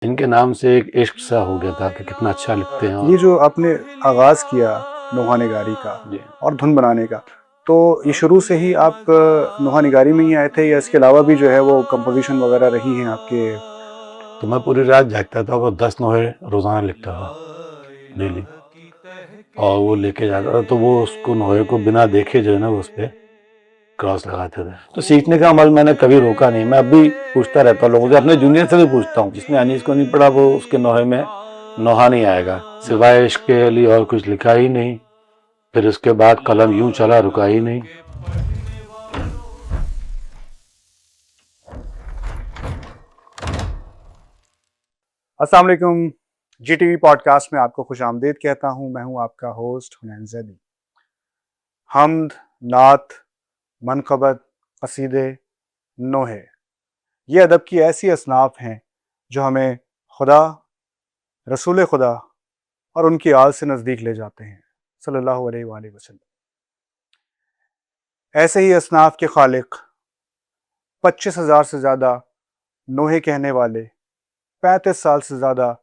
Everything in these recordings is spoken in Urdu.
ان کے نام سے ایک عشق سا ہو گیا تھا کہ کتنا اچھا لکھتے ہیں. یہ جو آپ نے آغاز کیا نوحہ نگاری کا اور دھن بنانے کا، تو یہ شروع سے ہی آپ نوحہ نگاری میں ہی آئے تھے یا اس کے علاوہ بھی جو ہے وہ کمپوزیشن وغیرہ رہی ہیں آپ کے؟ تو میں پوری رات جاگتا تھا اور 10 نوحے روزانہ لکھتا تھا ڈیلی، اور وہ لے کے جاتا تھا تو وہ اس کو نوحے کو بنا دیکھے جو ہے نا اس پہ کراس لگاتے تھے. تو سیکھنے کا عمل میں نے کبھی روکا نہیں. میں اب بھی پوچھتا رہتا ہوں لوگوں سے، اپنے جونیئر سے بھی پوچھتا ہوں. جس نے انیس کو نہیں پڑھا وہ اس کے نوحے میں نوحہ نہیں آئے گا. سوائے عشق کے لیے اور کچھ لکھا ہی نہیں. پھر اس کے بعد قلم یوں چلا رکا ہی نہیں. السلام علیکم، G T V podcast میں آپ کو خوش آمدید کہتا ہوں. میں ہوں آپ کا ہوسٹ حنین زیدی. حمد، نعت، منقبت، قصیدے، نوحے، یہ ادب کی ایسی اصناف ہیں جو ہمیں خدا، رسول خدا اور ان کی آل سے نزدیک لے جاتے ہیں صلی اللہ علیہ وآلہ وسلم. ایسے ہی اصناف کے خالق، 25,000 سے زیادہ نوحے کہنے والے، 35 سال سے زیادہ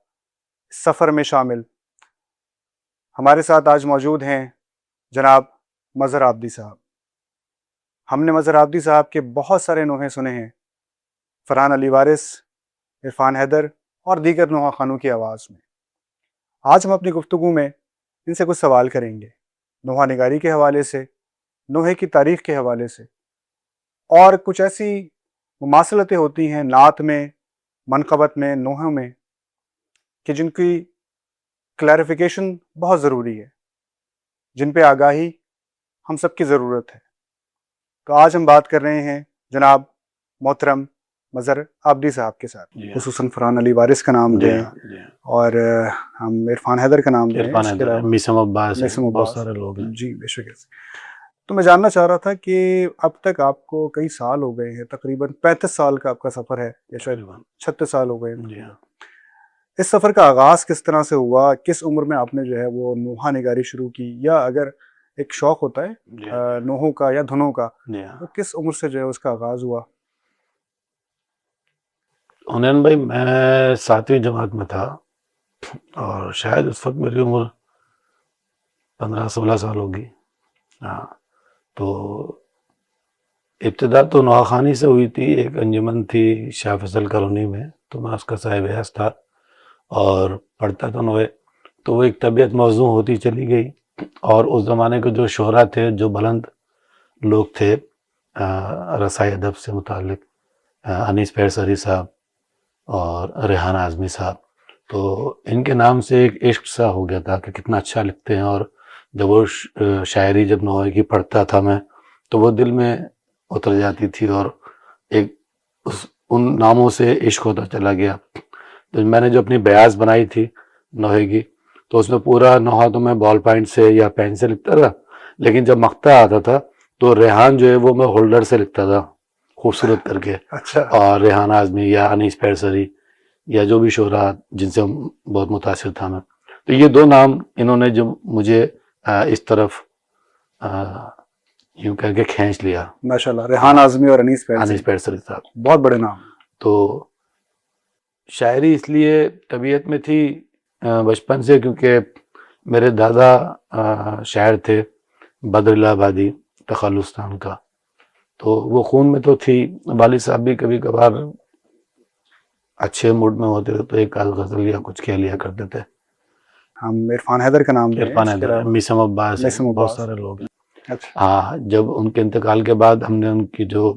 سفر میں شامل، ہمارے ساتھ آج موجود ہیں جناب مظہر عابدی صاحب. ہم نے مظہر عابدی صاحب کے بہت سارے نوحے سنے ہیں، فرحان علی وارث، عرفان حیدر اور دیگر نوحہ خوانوں کی آواز میں. آج ہم اپنی گفتگو میں ان سے کچھ سوال کریں گے، نوحہ نگاری کے حوالے سے، نوحے کی تاریخ کے حوالے سے، اور کچھ ایسی مماثلتیں ہوتی ہیں نعت میں، منقبت میں، نوحوں میں، کہ جن کی کلیریفیکیشن بہت ضروری ہے، جن پہ آگاہی ہم سب کی ضرورت ہے. تو آج ہم بات کر رہے ہیں جناب محترم مظہر عابدی صاحب کے ساتھ. خصوصاً فرحان علی وارث کا نام دیں اور ہم عرفان حیدر کا نام دیں، میسم عباس، میسم بہت عباس. سارے لوگ ہیں. جی بے شک. تو میں جاننا چاہ رہا تھا کہ اب تک آپ کو کئی سال ہو گئے ہیں، تقریباً 35 سال کا آپ کا سفر ہے یا شاید 36 سال ہو گئے ہیں. جی ہاں. اس سفر کا آغاز کس طرح سے ہوا؟ کس عمر میں آپ نے جو ہے وہ نوحہ نگاری شروع کی؟ یا اگر ایک شوق ہوتا ہے نوحوں کا یا دھنوں کا، تو کس عمر سے جو ہے اس کا آغاز ہوا؟ حنین بھائی، میں 7ویں جماعت میں تھا اور شاید اس وقت میری عمر 15-16 سال ہوگی. ہاں. تو ابتدا تو نوحہ خوانی سے ہوئی تھی. ایک انجمن تھی شاہ فیصل کالونی میں، تو میں اس کا صاحب حیض تھا اور پڑھتا تھا نوحے. تو وہ ایک طبیعت موزوں ہوتی چلی گئی، اور اس زمانے کے جو شعراء تھے، جو بلند لوگ تھے رسائی ادب سے متعلق، انیس پیرسری صاحب اور ریحان اعظمی صاحب، تو ان کے نام سے ایک عشق سا ہو گیا تھا کہ کتنا اچھا لکھتے ہیں. اور جب وہ شاعری جب نوحے کی پڑھتا تھا میں، تو وہ دل میں اتر جاتی تھی اور ایک ان ناموں سے عشق ہوتا چلا گیا. تو میں نے جو اپنی بیاض بنائی تھی نوحے کی، تو اس میں پورا نوحہ تو میں بال پوائنٹ سے یا پین سے لکھتا تھا، لیکن جب مقطع آتا تھا تو ریحان جو ہے وہ میں ہولڈر سے لکھتا تھا خوبصورت کر کے. اچھا. اور ریحان اعظمی یا انیس پیرسری یا جو بھی شعراء جن سے بہت متاثر تھا میں، تو یہ دو نام انہوں نے جو مجھے اس طرف یوں کہہ کے کھینچ لیا. ماشاءاللہ. ریحان اعظمی اور انیس پیرسری صاحب بہت بڑے نام. تو شاعری اس لیے طبیعت میں تھی بچپن سے، کیونکہ میرے دادا شاعر تھے، بدر اللہ آبادی تخلصستان کا. تو وہ خون میں تو تھی. والد صاحب بھی کبھی کبھار اچھے موڈ میں ہوتے تھے تو ایک آدھ غزل یا کچھ کہہ لیا کرتے تھے. ہم عرفان حیدر کا نام دیں. عرفان حیدر، میسم عباس، بہت سارے لوگ ہیں. اچھا. ہاں. جب ان کے انتقال کے بعد ہم نے ان کی جو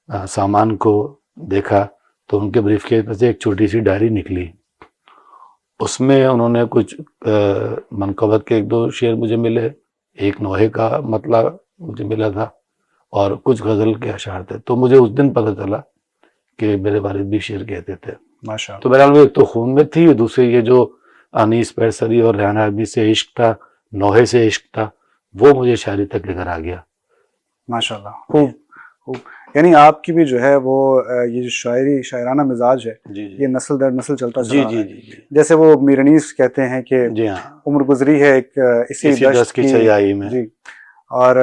سامان کو دیکھا تو ان کے بریف کیس میں سے ایک چھوٹی سی ڈائری نکلی. اس میں انہوں نے کچھ منقبت کے 1-2 شعر مجھے ملے، ایک نوحے کا مطلب مجھے ملا تھا، اور کچھ غزل کے اشعار تھے. تو مجھے اس دن پتہ چلا کہ میرے والد بھی شعر کہتے تھے. ماشاءاللہ. تو بہرحال ایک تو خون میں تھی، دوسری یہ جو انیس پیرسری اور ریحان اعظمی سے عشق تھا، نوحے سے عشق تھا، وہ مجھے شاعری تک لے کر آ گیا. ماشاءاللہ. خوب. یعنی آپ کی بھی جو ہے وہ یہ جو شاعرانہ مزاج ہے، یہ نسل در نسل چلتا چلا رہا ہے. جیسے وہ میر انیس کہتے ہیں کہ جی ہاں، عمر گزری ہے ایک اسی دشت کی چھیائی میں. جی. اور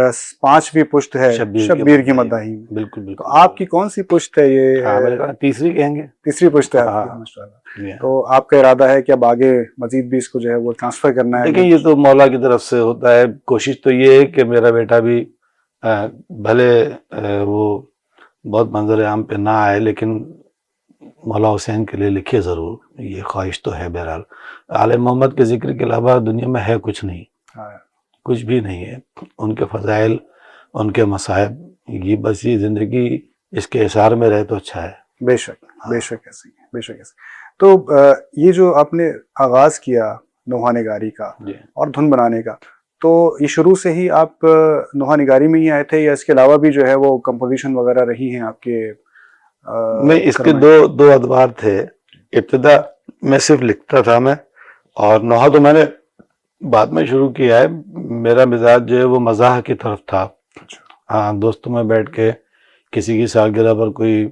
5ویں پشت ہے شبیر کی مداحی. بالکل بالکل. تو آپ کی کون سی پشت ہے یہ؟ میرے کہا تیسری کہیں گے. تیسری پشت ہے آپ کی, ماشاءاللہ. تو آپ کا ارادہ ہے کہ اب آگے مزید بھی اس کو جو ہے وہ ٹرانسفر کرنا ہے؟ دیکھیں یہ تو مولا کی طرف سے ہوتا ہے. کوشش تو یہ ہے کہ میرا بیٹا بھی بھلے وہ بہت منظر عام پہ نہ آئے لیکن مولا حسین کے لیے لکھے ضرور. یہ خواہش تو ہے. بہرحال آل محمد کے ذکر کے علاوہ دنیا میں ہے کچھ نہیں, کچھ بھی نہیں ہے. ان کے فضائل, ان کے مصائب, یہ بس یہ زندگی اس کے اثار میں رہے تو اچھا ہے. بے شک, بے شک ایسے ہی, بے شک ایسے. تو یہ جو آپ نے آغاز کیا نوحہ نگاری کا اور دھن بنانے کا, تو یہ شروع سے ہی آپ نوحہ نگاری میں ہی آئے تھے یا اس کے علاوہ بھی جو ہے وہ کمپوزیشن وغیرہ رہی ہیں آپ کے؟ نہیں, اس کے دو ادوار تھے. ابتدا میں صرف لکھتا تھا میں, اور نوحہ تو میں نے بعد میں شروع کیا ہے. میرا مزاج جو ہے وہ مزاح کی طرف تھا. ہاں, دوستوں میں بیٹھ کے کسی کی سالگرہ پر کوئی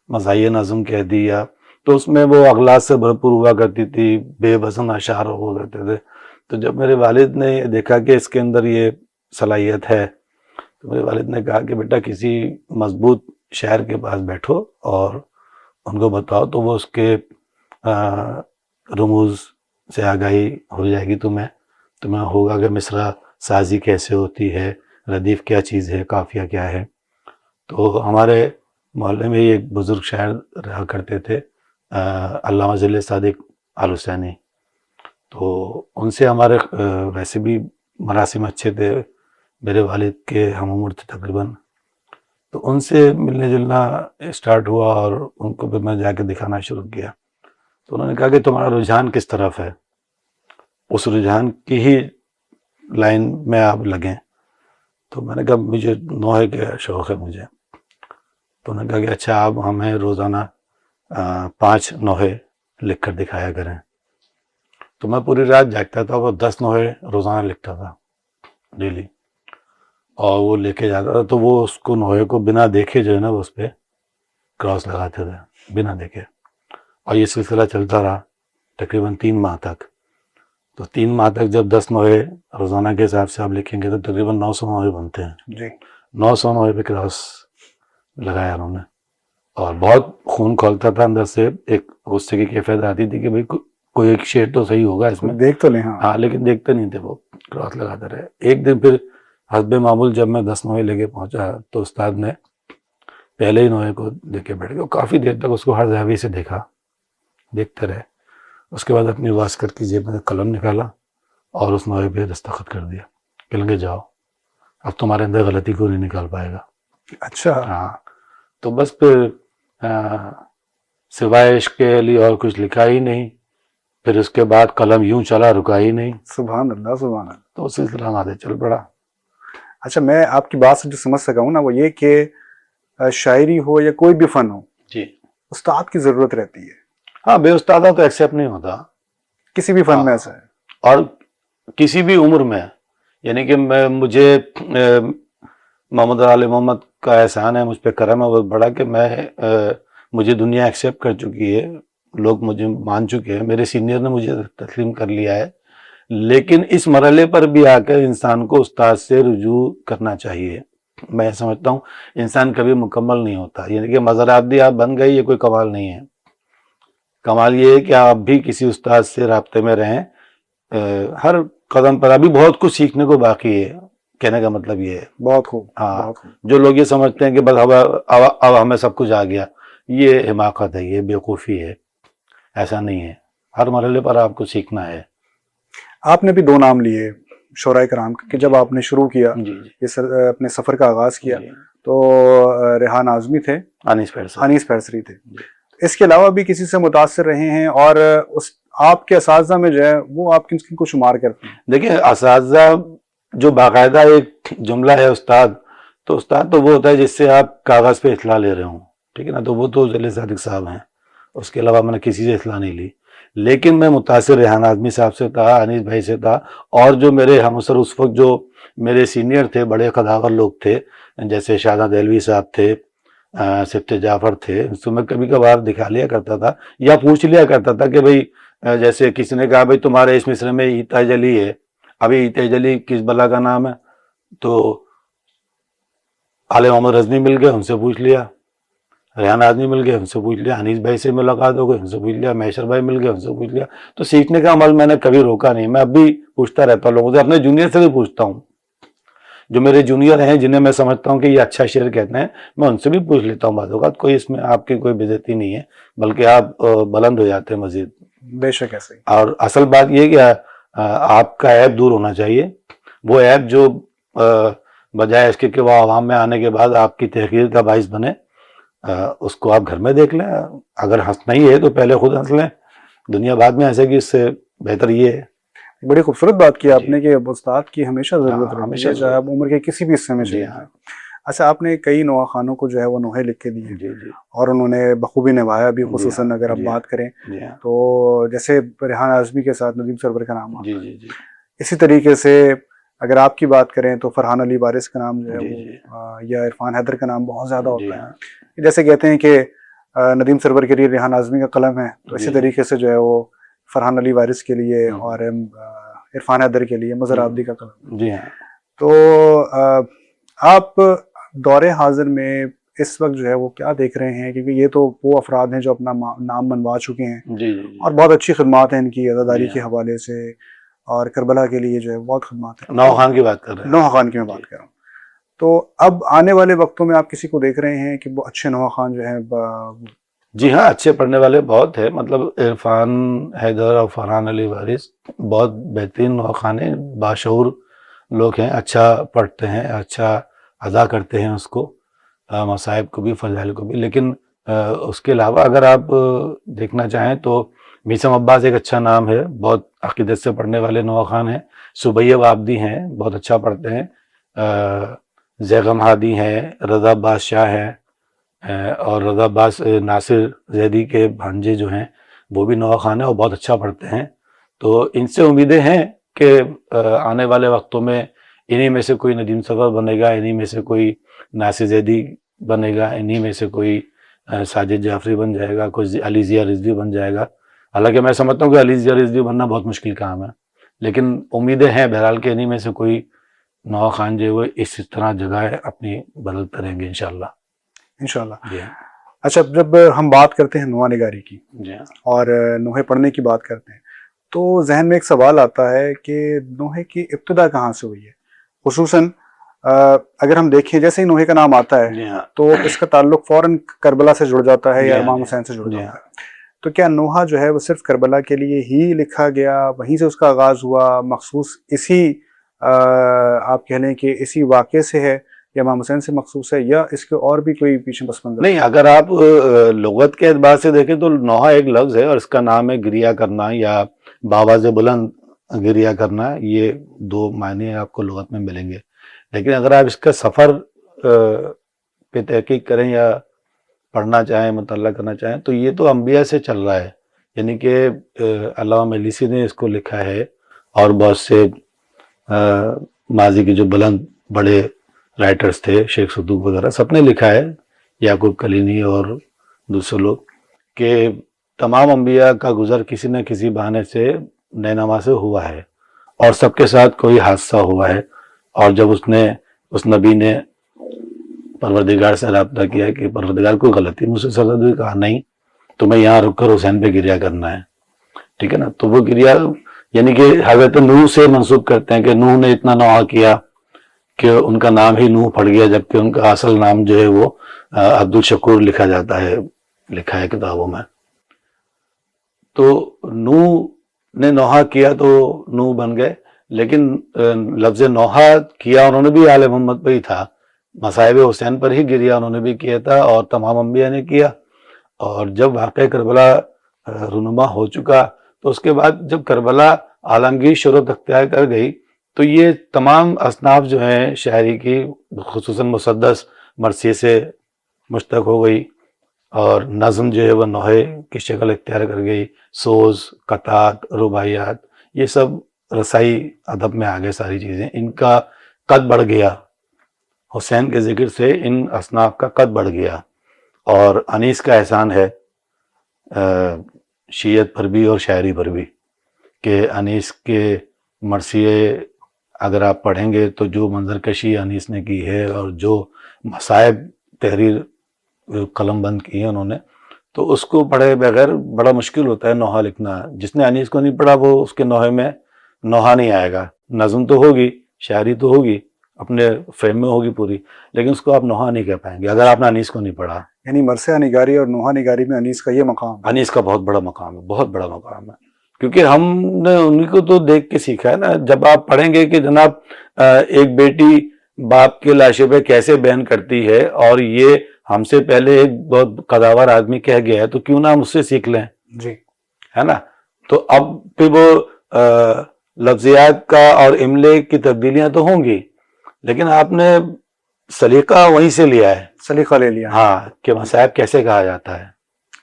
مزاحیہ نظم کہہ دی یا تو اس میں وہ اغلاط سے بھرپور ہوا کرتی تھی, بے وزن اشعار ہوا کرتے تھے. تو جب میرے والد نے دیکھا کہ اس کے اندر یہ صلاحیت ہے تو میرے والد نے کہا کہ بیٹا کسی مضبوط شاعر کے پاس بیٹھو اور ان کو بتاؤ تو وہ اس کے رموز سے آگاہی ہو جائے گی. تمہیں ہوگا کہ مصرع سازی کیسے ہوتی ہے, ردیف کیا چیز ہے, قافیہ کیا ہے. تو ہمارے محلے میں ایک بزرگ شاعر رہا کرتے تھے, علامہ ذل صادق آل حسینی. تو ان سے ہمارے ویسے بھی مراسم اچھے تھے, میرے والد کے ہم عمر تھے تقریباً. تو ان سے ملنے جلنا اسٹارٹ ہوا اور ان کو بھی میں جا کے دکھانا شروع کیا. تو انہوں نے کہا کہ تمہارا رجحان کس طرف ہے, اس رجحان کی ہی لائن میں آپ لگیں. تو میں نے کہا مجھے نوحے کا شوق ہے مجھے. تو انہوں نے کہا کہ اچھا آپ ہمیں روزانہ 5 نوحے لکھ کر دکھایا کریں. تو میں پوری رات جاگتا تھا, وہ 10 نوحے روزانہ لکھتا تھا ڈیلی, اور وہ لے کے جاتا تھا. تو وہ اس کو نوحے کو بنا دیکھے جو ہے نا وہ اس پہ کراس لگاتے تھے بنا دیکھے. اور یہ سلسلہ چلتا رہا تقریباً 3 ماہ تک. تو 3 ماہ تک جب 10 نوحے روزانہ کے حساب سے آپ لکھیں گے تو تقریباً 900 نوحے بنتے ہیں. جی 900 نوحے پہ کراس لگایا انہوں نے, اور بہت خون کھولتا تھا اندر سے. ایک غصے کی کیفیت آتی تھی کہ بھئی کوئی ایک شعر تو صحیح ہوگا اس میں, دیکھ تو لیں. ہاں لیکن دیکھتے نہیں تھے, وہ کراس لگاتے رہے. ایک دن پھر حسب معمول جب میں 10 نوحے لے کے پہنچا تو استاد نے پہلے ہی نوحے کو دیکھ کے بیٹھ گئے. کافی دیر تک اس کو ہر زاویے سے دیکھتے رہے. اس کے بعد اپنی واسکٹ کی جیب میں قلم نکالا اور اس نوحے پہ دستخط کر دیا کہ لیں گے جاؤ, اب تمہارے اندر غلطی کو نہیں نکال پائے گا. اچھا. ہاں, تو بس پھر سوائے عشق کے لیے اور کچھ لکھا ہی نہیں. پھر اس کے بعد قلم یوں چلا, رکا ہی نہیں. سبحان اللہ, سبحان اللہ. تو سلسلہ نادے چل پڑا. اچھا, میں آپ کی بات سے جو سمجھ سکا ہوں نا وہ یہ کہ شاعری ہو یا کوئی بھی فن ہو, جی استاد کی ضرورت رہتی ہے. ہاں, بے استادہ تو ایکسیپٹ نہیں ہوتا کسی بھی فن میں ایسا ہے, اور کسی بھی عمر میں. یعنی کہ مجھے محمد علی محمد کا احسان ہے, مجھ پہ کرم ہے بہت بڑا کہ مجھے دنیا ایکسیپٹ کر چکی ہے, لوگ مجھے مان چکے ہیں, میرے سینئر نے مجھے تسلیم کر لیا ہے. لیکن اس مرحلے پر بھی آ کر انسان کو استاد سے رجوع کرنا چاہیے. میں سمجھتا ہوں انسان کبھی مکمل نہیں ہوتا. یعنی کہ مظہر عابدی آپ بن گئے, یہ کوئی کمال نہیں ہے. کمال یہ ہے کہ آپ بھی کسی استاد سے رابطے میں رہیں. ہر قدم پر ابھی بہت کچھ سیکھنے کو باقی ہے, کہنے کا مطلب یہ ہے. بہت خوب. ہاں, جو لوگ یہ سمجھتے ہیں کہ بس اب ہمیں سب کچھ آ گیا, یہ حماقت ہے, یہ بیوقوفی ہے. ایسا نہیں ہے, ہر مرحلے پر آپ کو سیکھنا ہے. آپ نے بھی 2 نام لیے شعراء کرام کہ جب آپ نے شروع کیا یہ اپنے سفر کا آغاز کیا تو ریحان اعظمی تھے, انیس پیرسری تھے. اس کے علاوہ بھی کسی سے متاثر رہے ہیں اور آپ کے اساتذہ میں جو ہے وہ آپ کن کو شمار کرتے ہیں؟ دیکھیں, اساتذہ جو باقاعدہ ایک جملہ ہے استاد, تو استاد تو وہ ہوتا ہے جس سے آپ کاغذ پہ اطلاع لے رہے ہوں, ٹھیک ہے نا. تو وہ تو ذل صادق صاحب ہیں, اس کے علاوہ میں نے کسی سے اطلاع نہیں لی. لیکن میں متاثر ریحان اعظمی صاحب سے تھا, انیس بھائی سے تھا, اور جو میرے ہمسر اس وقت جو میرے سینئر تھے, بڑے قداور لوگ تھے, جیسے شاہجہاں دہلوی صاحب تھے, سبت جعفر تھے. تو میں کبھی کبھار دکھا لیا کرتا تھا یا پوچھ لیا کرتا تھا کہ بھئی جیسے کسی نے کہا بھئی تمہارے اس مصرے میں ایتا جلی ہے, ابھی ایتا جلی کس بلا کا نام ہے؟ تو عالم محمد رضوی مل گئے، ان سے پوچھ لیا، ریحان اعظمی مل گئے، ان سے پوچھ لیا، انیس بھائی سے ملاقات ہو گئی، ان سے پوچھ لیا، میشر بھائی مل گئے، ان سے پوچھ لیا. تو سیکھنے کا عمل میں نے کبھی روکا نہیں، میں اب بھی پوچھتا رہتا ہوں لوگوں سے، اپنے جونیئر سے بھی پوچھتا ہوں. جو میرے جونیئر ہیں جنہیں میں سمجھتا ہوں کہ یہ اچھا شعر کہتے ہیں، میں ان سے بھی پوچھ لیتا ہوں بعض اوقات. کوئی اس میں آپ کی کوئی بےعزتی نہیں ہے، بلکہ آپ بلند ہو جاتے ہیں مزید. بے شک ایسے ہی. اور اصل بات یہ کہ آپ کا عیب دور ہونا چاہیے، وہ عیب جو بجائے اس کے کہ وہ عوام میں آنے کے بعد آپ کی تحقیر کا باعث بنے، اس کو آپ گھر میں دیکھ لیں. اگر ہنسنا ہی ہے تو پہلے خود ہنس لیں، دنیا بعد میں ہنسے گی، اس سے بہتر یہ ہے. بڑی خوبصورت بات کی آپ نے کہ استاد کی ہمیشہ ضرورت ہمیشہ رہتی ہے، چاہے آپ عمر کے کسی بھی حصے میں جی چلے ہاں. جائیں. اچھا، آپ نے کئی نوح خانوں کو جو ہے وہ نوحے لکھ کے دیے جی جی اور انہوں نے بخوبی نبھایا بھی، جی خصوصاً ہاں، اگر آپ جی بات کریں جی ہاں. تو جیسے ریحان اعظمی کے ساتھ ندیم سرور کا نام جی آتا ہے. جی جی اسی طریقے سے اگر آپ کی بات کریں تو فرحان علی وارث کا نام جو ہے جی وہ جی یا عرفان حیدر کا نام بہت زیادہ جی ہوتا ہاں. ہے. جیسے کہتے ہیں کہ ندیم سرور کے لیے ریحان اعظمی کا قلم ہے، تو اسی جی طریقے سے جو ہے وہ فرحان علی وارث کے لیے ہوں. اور عرفان حیدر کے لیے مظہر عابدی کا قلم ہے. جی ہاں. تو آپ دور حاضر میں اس وقت جو ہے وہ کیا دیکھ رہے ہیں، کیونکہ یہ تو وہ افراد ہیں جو اپنا نام منوا چکے ہیں جی جی جی اور بہت اچھی خدمات ہیں ان کی عزاداری جی کے ہاں. حوالے سے، اور کربلا کے لیے جو ہے بہت خدمات ہیں. نوح خان کی بات کر رہے ہیں. نوح خان کی میں بات کر رہا ہوں. تو اب آنے والے وقتوں میں آپ کسی کو دیکھ رہے ہیں کہ وہ اچھے نوح خان جو ہیں جی ہاں، اچھے پڑھنے والے بہت ہیں. مطلب عرفان حیدر اور فرحان علی وارث بہت بہترین نوح خان ہیں، باشعور لوگ ہیں، اچھا پڑھتے ہیں، اچھا ادا کرتے ہیں اس کو، مصائب کو بھی فضائل کو بھی. لیکن اس کے علاوہ اگر آپ دیکھنا چاہیں تو میثم عباس ایک اچھا نام ہے، بہت عقیدت سے پڑھنے والے نوح خان ہیں. سبیہ عابدی ہیں، بہت اچھا پڑھتے ہیں. زیغم ہادی ہیں، رضا بادشاہ ہیں، اور رضا عباس ناصر زیدی کے بھانجے جو ہیں وہ بھی نوح خان ہیں اور بہت اچھا پڑھتے ہیں. تو ان سے امیدیں ہیں کہ آنے والے وقتوں میں انہی میں سے کوئی ندیم سرور بنے گا، انہی میں سے کوئی ناصر زیدی بنے گا، انہی میں سے کوئی ساجد جعفری بن جائے گا، کوئی علی ضیاء رضوی بن جائے گا. حالانکہ میں سمجھتا ہوں کہ علی ضیاء رضوی بننا بہت مشکل کام ہے، لیکن امیدیں ہیں بہرحال کہ انہی میں سے کوئی نوح خان جو ہے وہ اس طرح جگہ اپنی بدلتے رہیں گے انشاءاللہ. انشاءاللہ. جی ہاں. اچھا، جب ہم بات کرتے ہیں نوحہ نگاری کی جی ہاں. اور نوحے پڑھنے کی بات کرتے ہیں تو ذہن میں ایک سوال آتا ہے کہ نوحے کی ابتدا کہاں سے ہوئی ہے. خصوصاً اگر ہم دیکھیں جیسے ہی نوحے کا نام آتا ہے جی ہاں. تو اس کا تعلق فوراً کربلا سے جڑ جاتا ہے جی یا ہاں. امام حسین سے جڑ جی جاتا ہاں. ہے. تو کیا نوحہ جو ہے وہ صرف کربلا کے لیے ہی لکھا گیا، وہیں سے اس کا آغاز ہوا، مخصوص اسی آپ کہہ لیں کہ اسی واقعے سے ہے یا امام حسین سے مخصوص ہے، یا اس کے اور بھی کوئی پیچھے پس منظر؟ نہیں، اگر آپ لغت کے اعتبار سے دیکھیں تو نوحہ ایک لفظ ہے اور اس کا نام ہے گریہ کرنا یا بآواز بلند گریہ کرنا. یہ دو معنی آپ کو لغت میں ملیں گے. لیکن اگر آپ اس کا سفر پہ تحقیق کریں یا پڑھنا چاہیں، مطالعہ کرنا چاہیں تو یہ تو انبیاء سے چل رہا ہے. یعنی کہ علامہ مجلسی نے اس کو لکھا ہے اور بہت سے ماضی کے جو بلند بڑے رائٹرز تھے، شیخ صدوق وغیرہ، سب نے لکھا ہے، یعقوب کلینی اور دوسرے لوگ، کہ تمام انبیاء کا گزر کسی نہ کسی بہانے سے نینوا سے ہوا ہے اور سب کے ساتھ کوئی حادثہ ہوا ہے. اور جب اس نبی نے پروردگار سے رابطہ کیا کہ پروردگار کوئی غلطی مجھ سے سرزد ہوئی، کہا نہیں، تمہیں یہاں رک کر حسین پہ گریہ کرنا ہے. ٹھیک ہے نا. تو وہ گریہ یعنی کہ حضرت نوح سے منسوب کرتے ہیں کہ نوح نے اتنا نوحہ کیا کہ ان کا نام ہی نوح پڑ گیا، جبکہ ان کا اصل نام جو ہے وہ عبد الشکور لکھا جاتا ہے، لکھا ہے کتابوں میں. تو نوح نے نوحہ کیا تو نوح بن گئے، لیکن لفظ نوحہ کیا انہوں نے بھی آل محمد پہ ہی تھا، مصائب حسین پر ہی گریہ انہوں نے بھی کیا تھا اور تمام انبیاء نے کیا. اور جب واقعہ کربلا رونما ہو چکا تو اس کے بعد جب کربلا عالمگیر شہرت اختیار کر گئی تو یہ تمام اصناف جو ہیں شاعری کی، خصوصاً مسدس مرثیے سے مشتق ہو گئی اور نظم جو ہے وہ نوحے کی شکل اختیار کر گئی. سوز، قطعات، رباعیات، یہ سب رسائی ادب میں آ گئے ساری چیزیں. ان کا قد بڑھ گیا، حسین کے ذکر سے ان اصناف کا قد بڑھ گیا. اور انیس کا احسان ہے شیعت پر بھی اور شاعری پر بھی کہ انیس کے مرثیے اگر آپ پڑھیں گے تو جو منظر کشی انیس نے کی ہے اور جو مصائب تحریر قلم بند کی ہے انہوں نے، تو اس کو پڑھے بغیر بڑا مشکل ہوتا ہے نوحہ لکھنا. جس نے انیس کو نہیں پڑھا وہ اس کے نوحے میں نوحہ نہیں آئے گا. نظم تو ہوگی، شاعری تو ہوگی، اپنے فریم میں ہوگی پوری، لیکن اس کو آپ نوحہ نہیں کہہ پائیں گے اگر آپ نے انیس کو نہیں پڑھا. یعنی مرثیہ نگاری اور نوحہ نگاری میں انیس کا یہ مقام ہے. انیس کا بہت بڑا مقام ہے، بہت بڑا مقام ہے، کیونکہ ہم نے انہیں کو تو دیکھ کے سیکھا ہے نا. جب آپ پڑھیں گے کہ جناب ایک بیٹی باپ کے لاشے پہ کیسے بیان کرتی ہے اور یہ ہم سے پہلے ایک بہت قداور آدمی کہہ گیا ہے، تو کیوں نہ ہم اس سے سیکھ لیں، جی ہے نا. تو اب پھر وہ لفظیات کا اور املے کی تبدیلیاں تو ہوں گی، لیکن آپ نے سلیقہ وہیں سے لیا ہے، سلیقہ لے لیا. ہاں، کہ مصائب کیسے کہا جاتا ہے.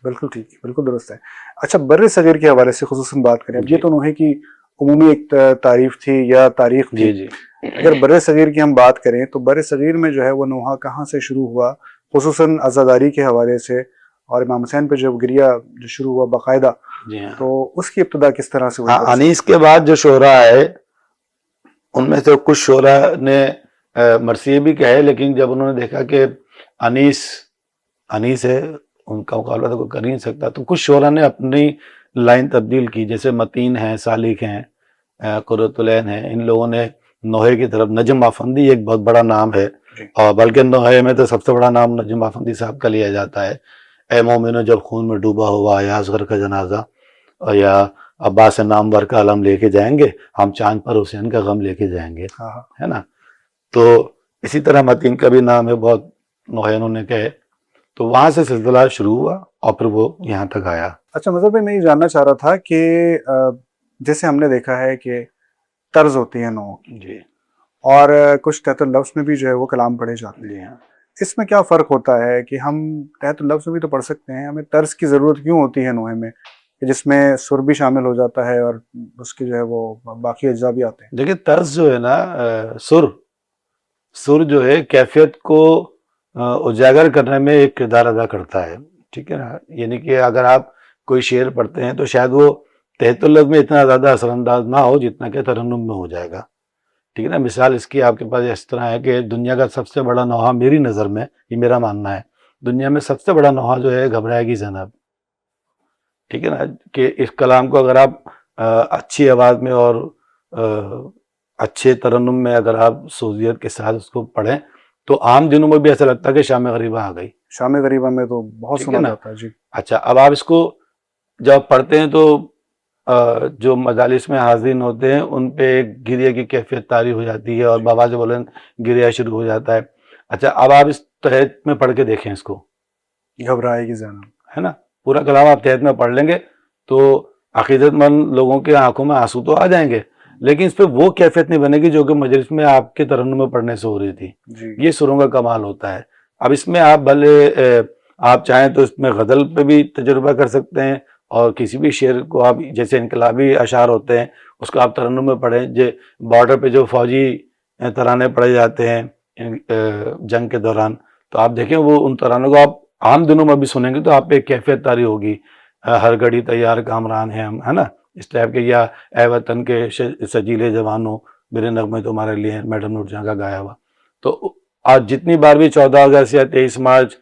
بالکل ٹھیک ہے، بالکل درست ہے. اچھا، بر صغیر کے حوالے سے خصوصاً بات کریں. اب یہ تو نوحے کی عمومی ایک تعریف تھی یا تاریخ تھی. جی. اگر بر صغیر کی ہم بات کریں تو بر صغیر میں جو ہے وہ نوحہ کہاں سے شروع ہوا، خصوصاً عزاداری کے حوالے سے، اور امام حسین پہ جو گریہ جو شروع ہوا باقاعدہ، جی ہاں. تو اس کی ابتدا کس طرح سے ہوئی؟ انیس کے بعد جو شعراء آئے ان میں سے کچھ شعراء نے مرثیے بھی کہے، لیکن جب انہوں نے دیکھا کہ انیس ہے، ان کا مقابلہ تو کوئی کر ہی نہیں سکتا، تو کچھ شعراء نے اپنی لائن تبدیل کی. جیسے متین ہیں، سالک ہیں، قرۃ العین ہیں. ان لوگوں نے نوحے کی طرف، نجم افندی ایک بہت بڑا نام ہے، اور بلکہ نوحے میں تو سب سے بڑا نام نجم افندی صاحب کا لیا جاتا ہے. اے مومنو جب خون میں ڈوبا ہوا یا اصغر کا جنازہ، یا عباس نامور کا علم لے کے جائیں گے ہم، چاند پر حسین کا غم لے کے جائیں گے، ہے نا. تو اسی طرح متین کا بھی نام ہے، بہت نوحے انہوں نے کہے. تو وہاں سے سلسلہ شروع ہوا اور پھر وہ یہاں تک آیا. اچھا مظہر بھائی، میں یہ جاننا چاہ رہا تھا کہ جیسے ہم نے دیکھا ہے کہ طرز ہوتی ہے نوحوں کی، جی اور کچھ تحت اللفظ میں بھی جو ہے وہ کلام پڑھے جاتے ہیں. جی ہاں. اس میں کیا فرق ہوتا ہے کہ ہم تحت اللفظ میں بھی تو پڑھ سکتے ہیں، ہمیں طرز کی ضرورت کیوں ہوتی ہے نوحے میں، کہ جس میں سر بھی شامل ہو جاتا ہے اور اس کے جو ہے وہ باقی اجزاء بھی آتے ہیں؟ دیکھیں، طرز جو ہے نا، سر جو ہے کیفیت کو اجاگر کرنے میں ایک کردار ادا کرتا ہے، ٹھیک ہے نا. یعنی کہ اگر آپ کوئی شعر پڑھتے ہیں تو شاید وہ تحت اللفظ میں اتنا زیادہ اثر انداز نہ ہو جتنا کہ ترنم میں ہو جائے گا، ٹھیک ہے نا. مثال اس کی آپ کے پاس اس طرح ہے کہ دنیا کا سب سے بڑا نوحہ، میری نظر میں، یہ میرا ماننا ہے، دنیا میں سب سے بڑا نوحہ جو ہے گھبرائے گی زینب، ٹھیک ہے نا. کہ اس کلام کو اگر آپ اچھی آواز میں اور اچھے ترنم میں اگر آپ سوزیت کے ساتھ اس کو پڑھیں تو عام دنوں میں بھی ایسا لگتا ہے کہ شام غریبہ آ گئی. شام غریبہ میں تو بہت ٹھیک ہے سنا نا. جاتا ہے. جی. اچھا، اب آپ اس کو جب پڑھتے ہیں تو جو مجالس میں حاضرین ہوتے ہیں ان پہ ایک گریہ کی کیفیت طاری ہو جاتی ہے اور بابا سے بولیں گریہ شروع ہو جاتا ہے. اچھا، اب آپ اس تحت میں پڑھ کے دیکھیں اس کو، گھبرائے گی زینب، ہے نا. پورا کلام آپ تحت میں پڑھ لیں گے تو عقیدت مند لوگوں کے آنکھوں میں آنسو تو آ جائیں گے، لیکن اس پہ وہ کیفیت نہیں بنے گی جو کہ مجلس میں آپ کے ترنم میں پڑھنے سے ہو رہی تھی. یہ سروں کا کمال ہوتا ہے. اب اس میں آپ بھلے آپ چاہیں تو اس میں غزل پہ بھی تجربہ کر سکتے ہیں، اور کسی بھی شعر کو آپ، جیسے انقلابی اشعار ہوتے ہیں اس کو آپ ترنم میں پڑھیں. بارڈر پہ جو فوجی ترانے پڑھے جاتے ہیں جنگ کے دوران، تو آپ دیکھیں وہ ان ترانوں کو آپ عام دنوں میں بھی سنیں گے تو آپ پہ ایک کیفیت طاری ہوگی. ہر گھڑی تیار کامران ہیں ہم، ہے نا، اس ٹائپ کے. یا اے وطن کے سجیلے جوانوں میرے نغمے تمہارے لیے، میڈم نور جہاں کا گایا ہوا. تو آج جتنی بار بھی 14 اگست یا 23 مارچ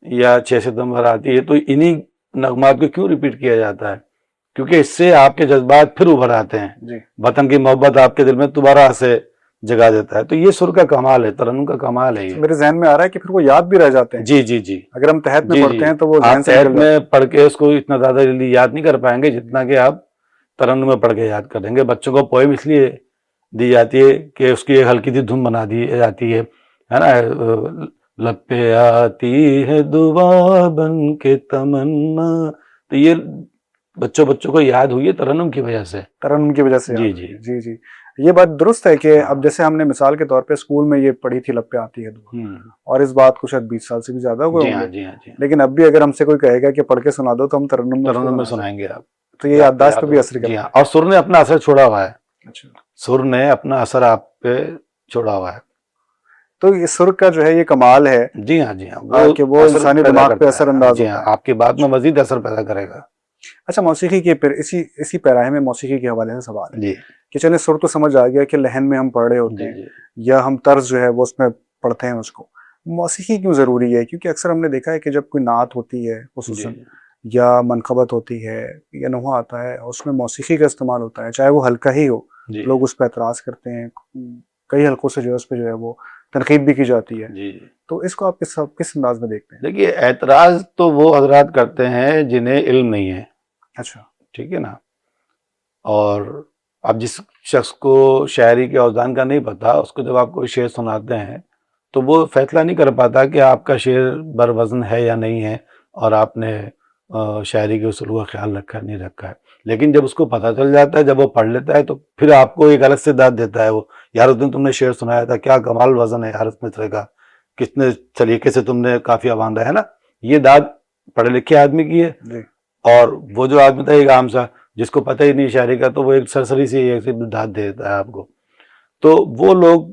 یا 6 ستمبر آتی ہے تو انہی نغمات کو کیوں ریپیٹ کیا جاتا ہے؟ کیونکہ اس سے آپ کے جذبات پھر ابھر آتے ہیں، وطن کی محبت آپ کے دل میں دوبارہ سے جگا دیتا ہے. تو یہ سر کا کمال ہے، ترنم کا کمال ہے. یہ میرے ذہن میں آ رہا ہے کہ پھر وہ یاد بھی رہ جاتے ہیں. جی اگر ہم تحت میں پڑھتے ہیں تو وہ ذہن سے تحت میں پڑھ کے اس کو اتنا زیادہ جلدی یاد نہیں کر پائیں گے جتنا کہ آپ ترنم میں پڑھ کے یاد کریں گے. بچوں کو پوئم اس لیے دی جاتی ہے کہ اس کی ایک ہلکی سی دھن بنا دی جاتی ہے نا. لب پہ آتی ہے دعا بن کے تمنا، تو یہ بچوں کو یاد ہوئی ہے ترنم کی وجہ سے، ترنم کی وجہ سے. جی یہ بات درست ہے کہ اب جیسے ہم نے مثال کے طور پہ اسکول میں یہ پڑھی تھی لب پہ آتی ہے دعا، اور اس بات کو شاید 20 سال سے بھی زیادہ ہو گئے، لیکن اب بھی اگر ہم سے کوئی کہے گا کہ پڑھ کے سنا دو تو ہم ترنم میں سنائیں گے. آپ تو یہ یادداشت پہ بھی اثر کرتا ہے. اور سر نے اپنا اثر چھوڑا ہوا ہے. سر نے اپنا اثر آپ پہ چھوڑا ہوا ہے. تو یہ سر کا جو ہے یہ کمال ہے. جی ہاں، کہ وہ انسانی دماغ پہ اثر انداز ہوتا ہے. آپ کی بات میں مزید اثر پیدا کرے گا. اچھا، موسیقی کے پھر اسی پیراہے میں موسیقی کے حوالے سے سوال ہے. کہ چلیں سر تو سمجھ آ گیا کہ لہن میں ہم پڑھ رہے ہوتے ہیں یا ہم طرز جو ہے وہ اس میں پڑھتے ہیں اس کو. موسیقی کیوں ضروری ہے؟ کیونکہ اکثر ہم نے دیکھا ہے کہ جب کوئی نعت ہوتی ہے خصوصاً یا منقبت ہوتی ہے یا نوحہ آتا ہے اس میں موسیقی کا استعمال ہوتا ہے، چاہے وہ ہلکا ہی ہو، لوگ اس پہ اعتراض کرتے ہیں، کئی حلقوں سے جو ہے اس پہ جو ہے وہ تنقید بھی کی جاتی ہے. تو اس کو آپ کس انداز میں دیکھتے ہیں؟ دیکھیے اعتراض تو وہ حضرات کرتے ہیں جنہیں علم نہیں ہے. اچھا ٹھیک ہے نا. اور اب جس شخص کو شاعری کے اوزان کا نہیں پتا، اس کو جب آپ کوئی شعر سناتے ہیں تو وہ فیصلہ نہیں کر پاتا کہ آپ کا شعر بر وزن ہے یا نہیں ہے، اور آپ نے شاعری کے اصول کا خیال رکھا ہے نہیں رکھا ہے. لیکن جب اس کو پتہ چل جاتا ہے، جب وہ پڑھ لیتا ہے، تو پھر آپ کو ایک الگ سے داد دیتا ہے وہ، یار اس دن تم نے شعر سنایا تھا، کیا کمال وزن ہے یار اس مصرے کا، کتنے سلیقے سے تم نے قافیہ باندھا ہے نا. یہ داد پڑھے لکھے آدمی کی ہے. جی. اور وہ جو آدمی تھا ایک عام سا جس کو پتہ ہی نہیں شاعری کا، تو وہ ایک سرسری سی ایک سی داد دے دیتا ہے آپ کو. تو وہ لوگ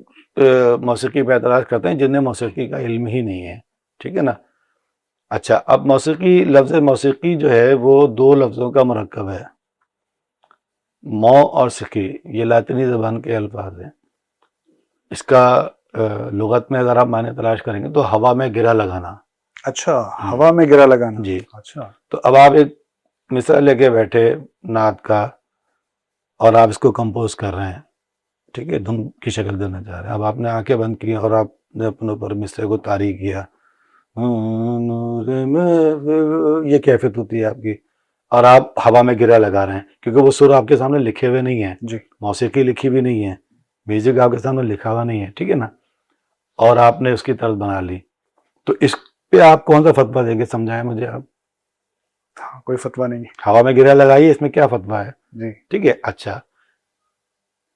موسیقی پہ اعتراض کرتے ہیں جنہیں موسیقی کا علم ہی نہیں ہے. ٹھیک ہے نا. اچھا، اب موسیقی، لفظ موسیقی جو ہے وہ دو لفظوں کا مرکب ہے. مو اور سقی یہ لاطینی زبان کے الفاظ ہیں. اس کا لغت میں اگر آپ معنی تلاش کریں گے تو ہوا میں گرا لگانا. اچھا، ہوا میں گرا لگانا. جی. اچھا. تو اب آپ ایک مصرع لے کے بیٹھے نعت کا، اور آپ اس کو کمپوز کر رہے ہیں. ٹھیک ہے، دھن کی شکل دینا چاہ رہے ہیں. اب آپ نے آنکھیں بند کی اور آپ نے اپنے اوپر مصرے کو طاری کیا، یہ کیفیت ہوتی ہے آپ کی. اور آپ ہوا میں گرا لگا رہے ہیں کیونکہ وہ سر آپ کے سامنے لکھے ہوئے نہیں ہیں. جی. موسیقی لکھی بھی نہیں ہے، میوزک آپ کے سامنے لکھا ہوا نہیں ہے. ٹھیک ہے نا. اور آپ نے اس کی طرز بنا لی. تو اس پہ آپ کون سا فتویٰ دیں گے؟ سمجھائیں مجھے آپ. کوئی فتویٰ نہیں. ہوا میں گرا لگائیے، اس میں کیا فتویٰ ہے؟ جی. ٹھیک ہے. اچھا،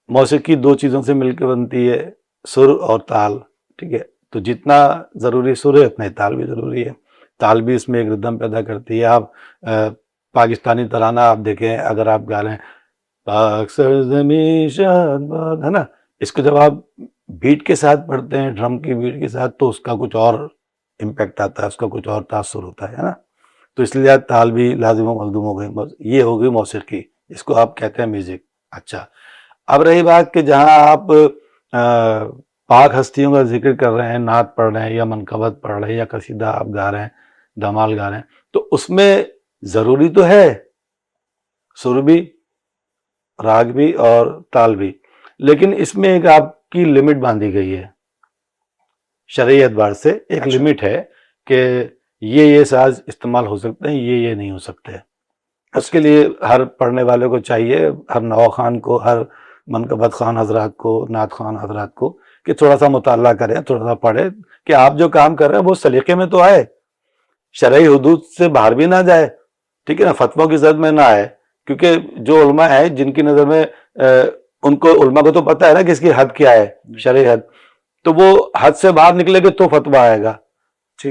موسیقی دو چیزوں سے مل کے بنتی ہے، سر اور تال. ٹھیک ہے. تو جتنا ضروری سر ہے اتنا ہی تال بھی ضروری ہے. تال بھی اس میں ایک ردم پیدا کرتی ہے. آپ پاکستانی ترانہ آپ دیکھیں، اگر آپ گا رہے ہیں پاک سرزمین شاد باد، ہے نا، اس کو جب آپ بیٹ کے ساتھ پڑھتے ہیں، ڈرم کی بیٹ کے ساتھ، تو اس کا کچھ اور امپیکٹ آتا ہے، اس کا کچھ اور تاثر ہوتا ہے نا. تو اس لیے تال بھی لازم و ملزوم ہو گئی. یہ ہو گئی موسیقی، اس کو آپ کہتے ہیں میوزک. اچھا، اب رہی بات کہ جہاں آپ پاک ہستیوں کا ذکر کر رہے ہیں، نعت پڑھ رہے ہیں یا منقبت پڑھ رہے ہیں یا قصیدہ آپ گا رہے ہیں، دمال گا رہے ہیں، تو اس میں ضروری تو ہے سر بھی، راگ بھی اور تال بھی، لیکن اس میں ایک آپ کی لمٹ باندھی گئی ہے شرعی اعتبار سے. ایک لمٹ ہے کہ یہ ساز استعمال ہو سکتے ہیں، یہ نہیں ہو سکتے. اس کے لیے ہر پڑھنے والے کو چاہیے، ہر نوا خان کو، ہر منقبت خان حضرات کو، نعت خان حضرات کو، کہ تھوڑا سا مطالعہ کریں، تھوڑا سا پڑھیں کہ آپ جو کام کر رہے ہیں وہ سلیقے میں تو آئے، شرعی حدود سے باہر بھی نہ جائے. ٹھیک ہے نا. فتووں کی زد میں نہ آئے. کیونکہ جو علماء ہیں جن کی نظر میں ان کو، علماء کو تو پتہ ہے نا کہ اس کی حد کیا ہے، شرعی حد. تو وہ حد سے باہر نکلے گے تو فتویٰ آئے گا.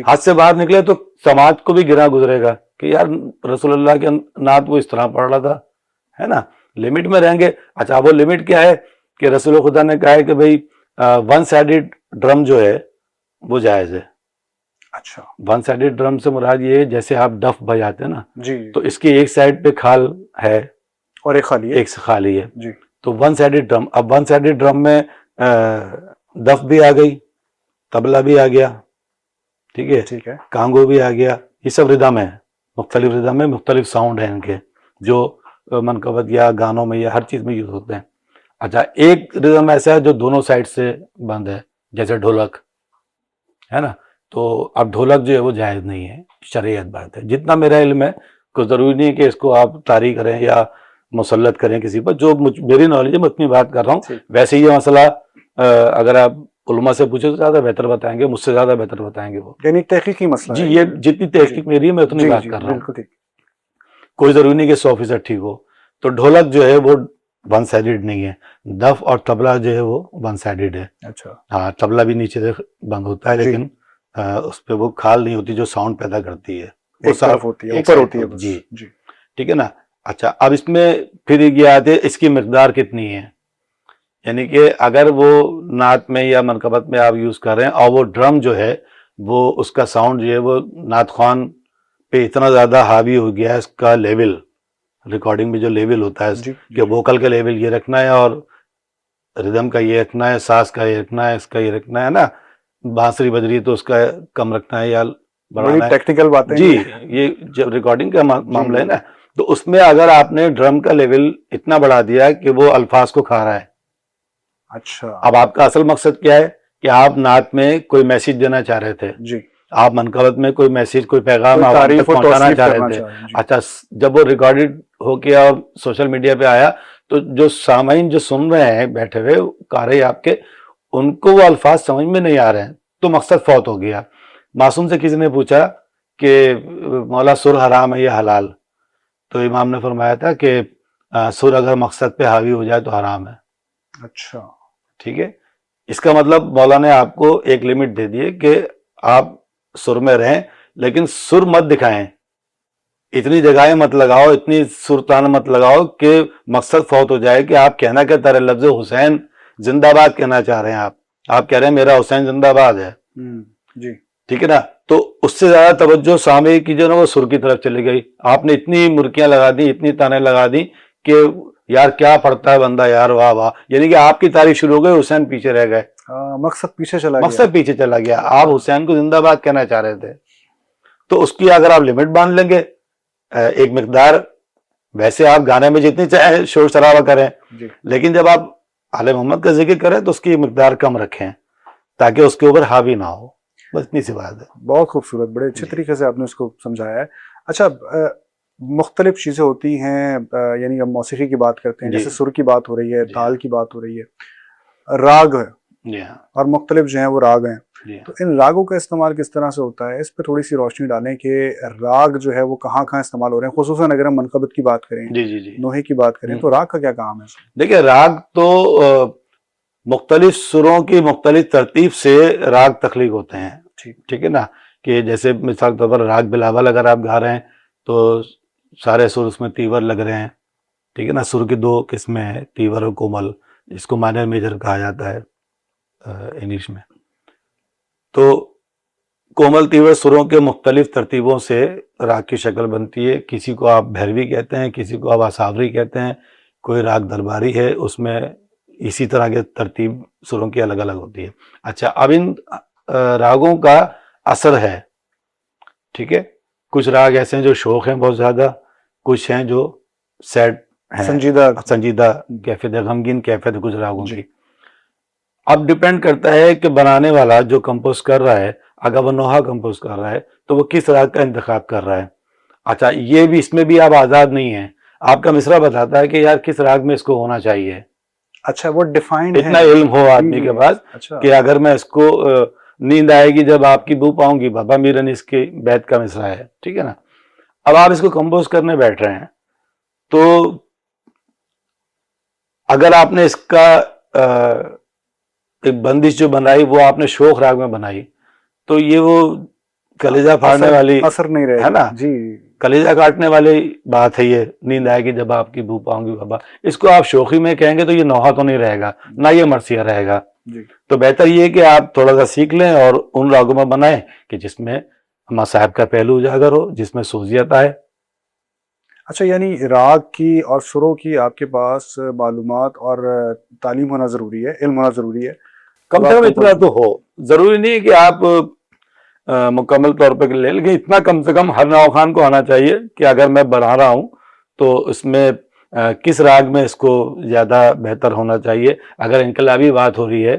حد سے باہر نکلے تو سماج کو بھی گرا گزرے گا کہ یار رسول اللہ کے نعت وہ اس طرح پڑھ رہا تھا، ہے نا. لمٹ میں رہیں گے. اچھا، وہ لمٹ کیا ہے کہ رسول خدا نے کہا ہے کہ بھئی ون سائیڈڈ ڈرم جو ہے وہ جائز ہے. اچھا، ون سائیڈڈ ڈرم سے مراد یہ ہے جیسے آپ ڈف بجاتے ہیں نا، جی، تو اس کی ایک سائیڈ پہ کھال ہے اور ایک خالی ہے، ایک سے خالی ہے. جی. تو ون سائیڈڈ ڈرم، اب ون سائیڈڈ ڈرم میں دف بھی آ گئی، طبلہ بھی آ گیا. ٹھیک ہے. ٹھیک ہے. کانگو بھی آ گیا. یہ سب ردم ہے، مختلف ردم میں مختلف ساؤنڈ ہیں ان کے، جو منقبت یا گانوں میں یا ہر چیز میں یوز ہوتے ہیں. اچھا، ایک ردم ایسا ہے جو دونوں سائڈ سے بند ہے، جیسے ڈھولک ہے نا. تو اب ڈھولک جو ہے وہ جائز نہیں ہے، شرعی اعتبار ہے. جتنا میرا علم ہے، کوئی ضروری نہیں کہ اس کو آپ طاری کریں یا مسلط کریں کسی پر. جو میری نالج ہے میں اتنی بات کر رہا ہوں. ویسے یہ مسئلہ اگر آپ علماء سے پوچھیں تو زیادہ بہتر بتائیں گے، مجھ سے زیادہ بہتر بتائیں گے وہ. یعنی تحقیقی مسئلہ جی، یہ جتنی تحقیق میری ہے میں اتنی بات کر رہا ہوں. کوئی ضروری نہیں کہ 100% ٹھیک ہو. تو ڈھولک جو ہے وہ ون سائیڈڈ نہیں ہے. دف اور طبلہ جو ہے وہ ون سائیڈڈ ہے. اچھا. ہاں، طبلہ بھی نیچے سے بند ہوتا ہے لیکن اس پہ وہ کھال نہیں ہوتی جو ساؤنڈ پیدا کرتی ہے، ایک طرف ہوتی ہے، اوپر ہوتی ہے. جی جی، ٹھیک ہے نا. اچھا، اب اس میں پھر یہ آتے اس کی مقدار کتنی ہے. یعنی کہ اگر وہ نعت میں یا منقبت میں آپ یوز کر رہے ہیں اور وہ ڈرم جو ہے وہ اس کا ساؤنڈ جو ہے وہ نعت خوان پہ اتنا زیادہ حاوی ہو گیا ہے، اس کا لیول ریکارڈنگ میں جو لیول ہوتا ہے جی کہ ووکل کا لیول یہ رکھنا ہے اور ردم کا یہ رکھنا ہے, ساز کا یہ رکھنا ہے, اس کا یہ رکھنا ہے نا, بانسری بج رہی ہے تو اس کا کم رکھنا ہے یا بڑی بڑھانا ہے. ٹیکنیکل باتیں جی, یہ جب ریکارڈنگ کا معاملہ ہے نا, تو اس میں اگر آپ نے ڈرم کا لیول اتنا بڑھا دیا کہ وہ الفاظ کو کھا رہا ہے. اچھا, اب آپ کا اصل مقصد کیا ہے کہ آپ نعت میں کوئی میسج دینا چاہ رہے تھے, جی آپ منقبت میں کوئی میسج, کوئی پیغام کوئی آپ تک تعریف و پہنچانا توصیف چاہ کرنا رہے تھے. چاہ رہے ہیں, جی. اچھا, جب وہ ریکارڈڈ ہو کے اور سوشل میڈیا پہ آیا تو جو سامعین جو سن رہے ہیں بیٹھے ہوئے قاری آپ کے, ان کو وہ الفاظ سمجھ میں نہیں آ رہے ہیں, تو مقصد فوت ہو گیا. معصوم سے کسی نے پوچھا کہ مولا سر حرام ہے یا حلال, تو امام نے فرمایا تھا کہ سر اگر مقصد پہ حاوی ہو جائے تو حرام ہے. اچھا, ٹھیک ہے, اس کا مطلب مولا نے آپ کو ایک لمٹ دے دی کہ آپ سر میں رہیں لیکن سر مت دکھائیں, اتنی جگہیں مت لگاؤ, اتنی سرتان مت لگاؤ کہ مقصد فوت ہو جائے کہ آپ کہنا کہ ترے لفظ حسین زندہ باد کہنا چاہ رہے ہیں, آپ کہہ رہے ہیں میرا حسین زندہ باد ہے. جی ٹھیک ہے نا, تو اس سے زیادہ توجہ سامع کی جو نا وہ سر کی طرف چلی گئی. آپ نے اتنی مرکیاں لگا دی, اتنی تانے لگا دی کہ یار کیا پڑھتا ہے بندہ یار, واہ واہ, یعنی کہ آپ کی تعریف شروع ہو گئی, حسین پیچھے رہ گئے, مقصد پیچھے چلا گیا. مقصد پیچھے چلا گیا. آپ حسین کو زندہ باد کہنا چاہ رہے تھے, تو اس کی اگر آپ لمٹ باندھ لیں گے ایک مقدار, ویسے آپ گانے میں جتنی چاہے شور شرابہ کریں, جی لیکن جب آپ آل محمد کا ذکر کریں تو اس کی مقدار کم رکھیں تاکہ اس کے اوپر حاوی نہ ہو, بس اتنی سی بات ہے. بہت خوبصورت, بڑے اچھے طریقے سے آپ نے اس کو سمجھایا ہے. اچھا, مختلف چیزیں ہوتی ہیں, یعنی ہم موسیقی کی بات کرتے ہیں, جیسے سر کی بات ہو رہی ہے, تال کی بات ہو رہی ہے, راگ ہے, جی ہاں, اور مختلف جو ہیں وہ راگ ہیں. جی تو ان راگوں کا استعمال کس طرح سے ہوتا ہے, اس پہ تھوڑی سی روشنی ڈالیں کہ راگ جو ہے وہ کہاں کہاں استعمال ہو رہے ہیں, خصوصاً اگر ہم منقبت کی بات کریں, جی جی جی. نوحے کی بات کریں, تو راگ کا کیا کام ہے؟ دیکھیں, راگ تو مختلف سروں کی مختلف ترتیب سے راگ تخلیق ہوتے ہیں. ٹھیک ہے نا, کہ جیسے مثال کے طور پر راگ بلاول اگر آپ گا رہے ہیں تو سارے سر اس میں تیور لگ رہے ہیں. ٹھیک ہے نا, سر کی دو قسمیں ہیں, تیور اور کومل, جس کو مائنر میجر کہا جاتا ہے انگلش میں. تو کومل تیور سروں کے مختلف ترتیبوں سے راگ کی شکل بنتی ہے. کسی کو آپ بھیروی کہتے ہیں, کسی کو آپ آساوری کہتے ہیں, کوئی راگ درباری ہے, اس میں اسی طرح کے ترتیب سروں کی الگ الگ ہوتی ہے. اچھا, اب ان راگوں کا اثر ہے. ٹھیک ہے, کچھ راگ ایسے ہیں جو شوق ہیں بہت زیادہ, کچھ ہیں جو سیڈ ہیں, سنجیدہ کیفیت ہے, غمگین کیفیت ہے کچھ راگوں کی. اب ڈیپینڈ کرتا ہے کہ بنانے والا جو کمپوز کر رہا ہے, اگر وہ نوحہ کمپوز کر رہا ہے تو وہ کس راگ کا انتخاب کر رہا ہے. اچھا, یہ بھی اس میں بھی آپ آزاد نہیں ہیں, آپ کا مصرع بتاتا ہے کہ یار کس راگ میں اس کو ہونا چاہیے. اچھا, وہ ڈیفائنڈ ہے, اتنا علم ہو آدمی کے پاس کہ اگر میں اس کو نیند آئے گی جب آپ کی بو پاؤں گی بابا میرن اس کے بیت کا مصرع ہے. ٹھیک ہے نا, اب آپ اس کو کمپوز کرنے بیٹھ رہے ہیں تو اگر آپ نے اس کا ایک بندش جو بنائی وہ آپ نے شوق راگ میں بنائی تو یہ وہ کلیجہ پھاڑنے والی اثر نہیں رہے ہے نا, جی, کلیجہ کاٹنے والی بات ہے یہ, نیند آئے گی جب آپ کی بو پاؤں گی بابا. اس کو آپ شوخی میں کہیں گے تو یہ نوحہ تو نہیں رہے گا, نہ یہ مرثیہ رہے گا. تو بہتر یہ کہ آپ تھوڑا سا سیکھ لیں اور ان راگوں میں بنائیں کہ جس میں مصاحب کا پہلو اجاگر ہو, جس میں سوزیت آئے. اچھا, یعنی راگ کی اور سروں کی آپ کے پاس معلومات اور تعلیم ہونا ضروری ہے, علم ہونا ضروری ہے, کم سے کم اتنا تو ہو. ضروری نہیں کہ آپ مکمل طور پہ لے لیں, اتنا کم سے کم ہر نو خان کو آنا چاہیے کہ اگر میں بنا رہا ہوں تو اس میں کس راگ میں اس کو زیادہ بہتر ہونا چاہیے. اگر انقلابی بات ہو رہی ہے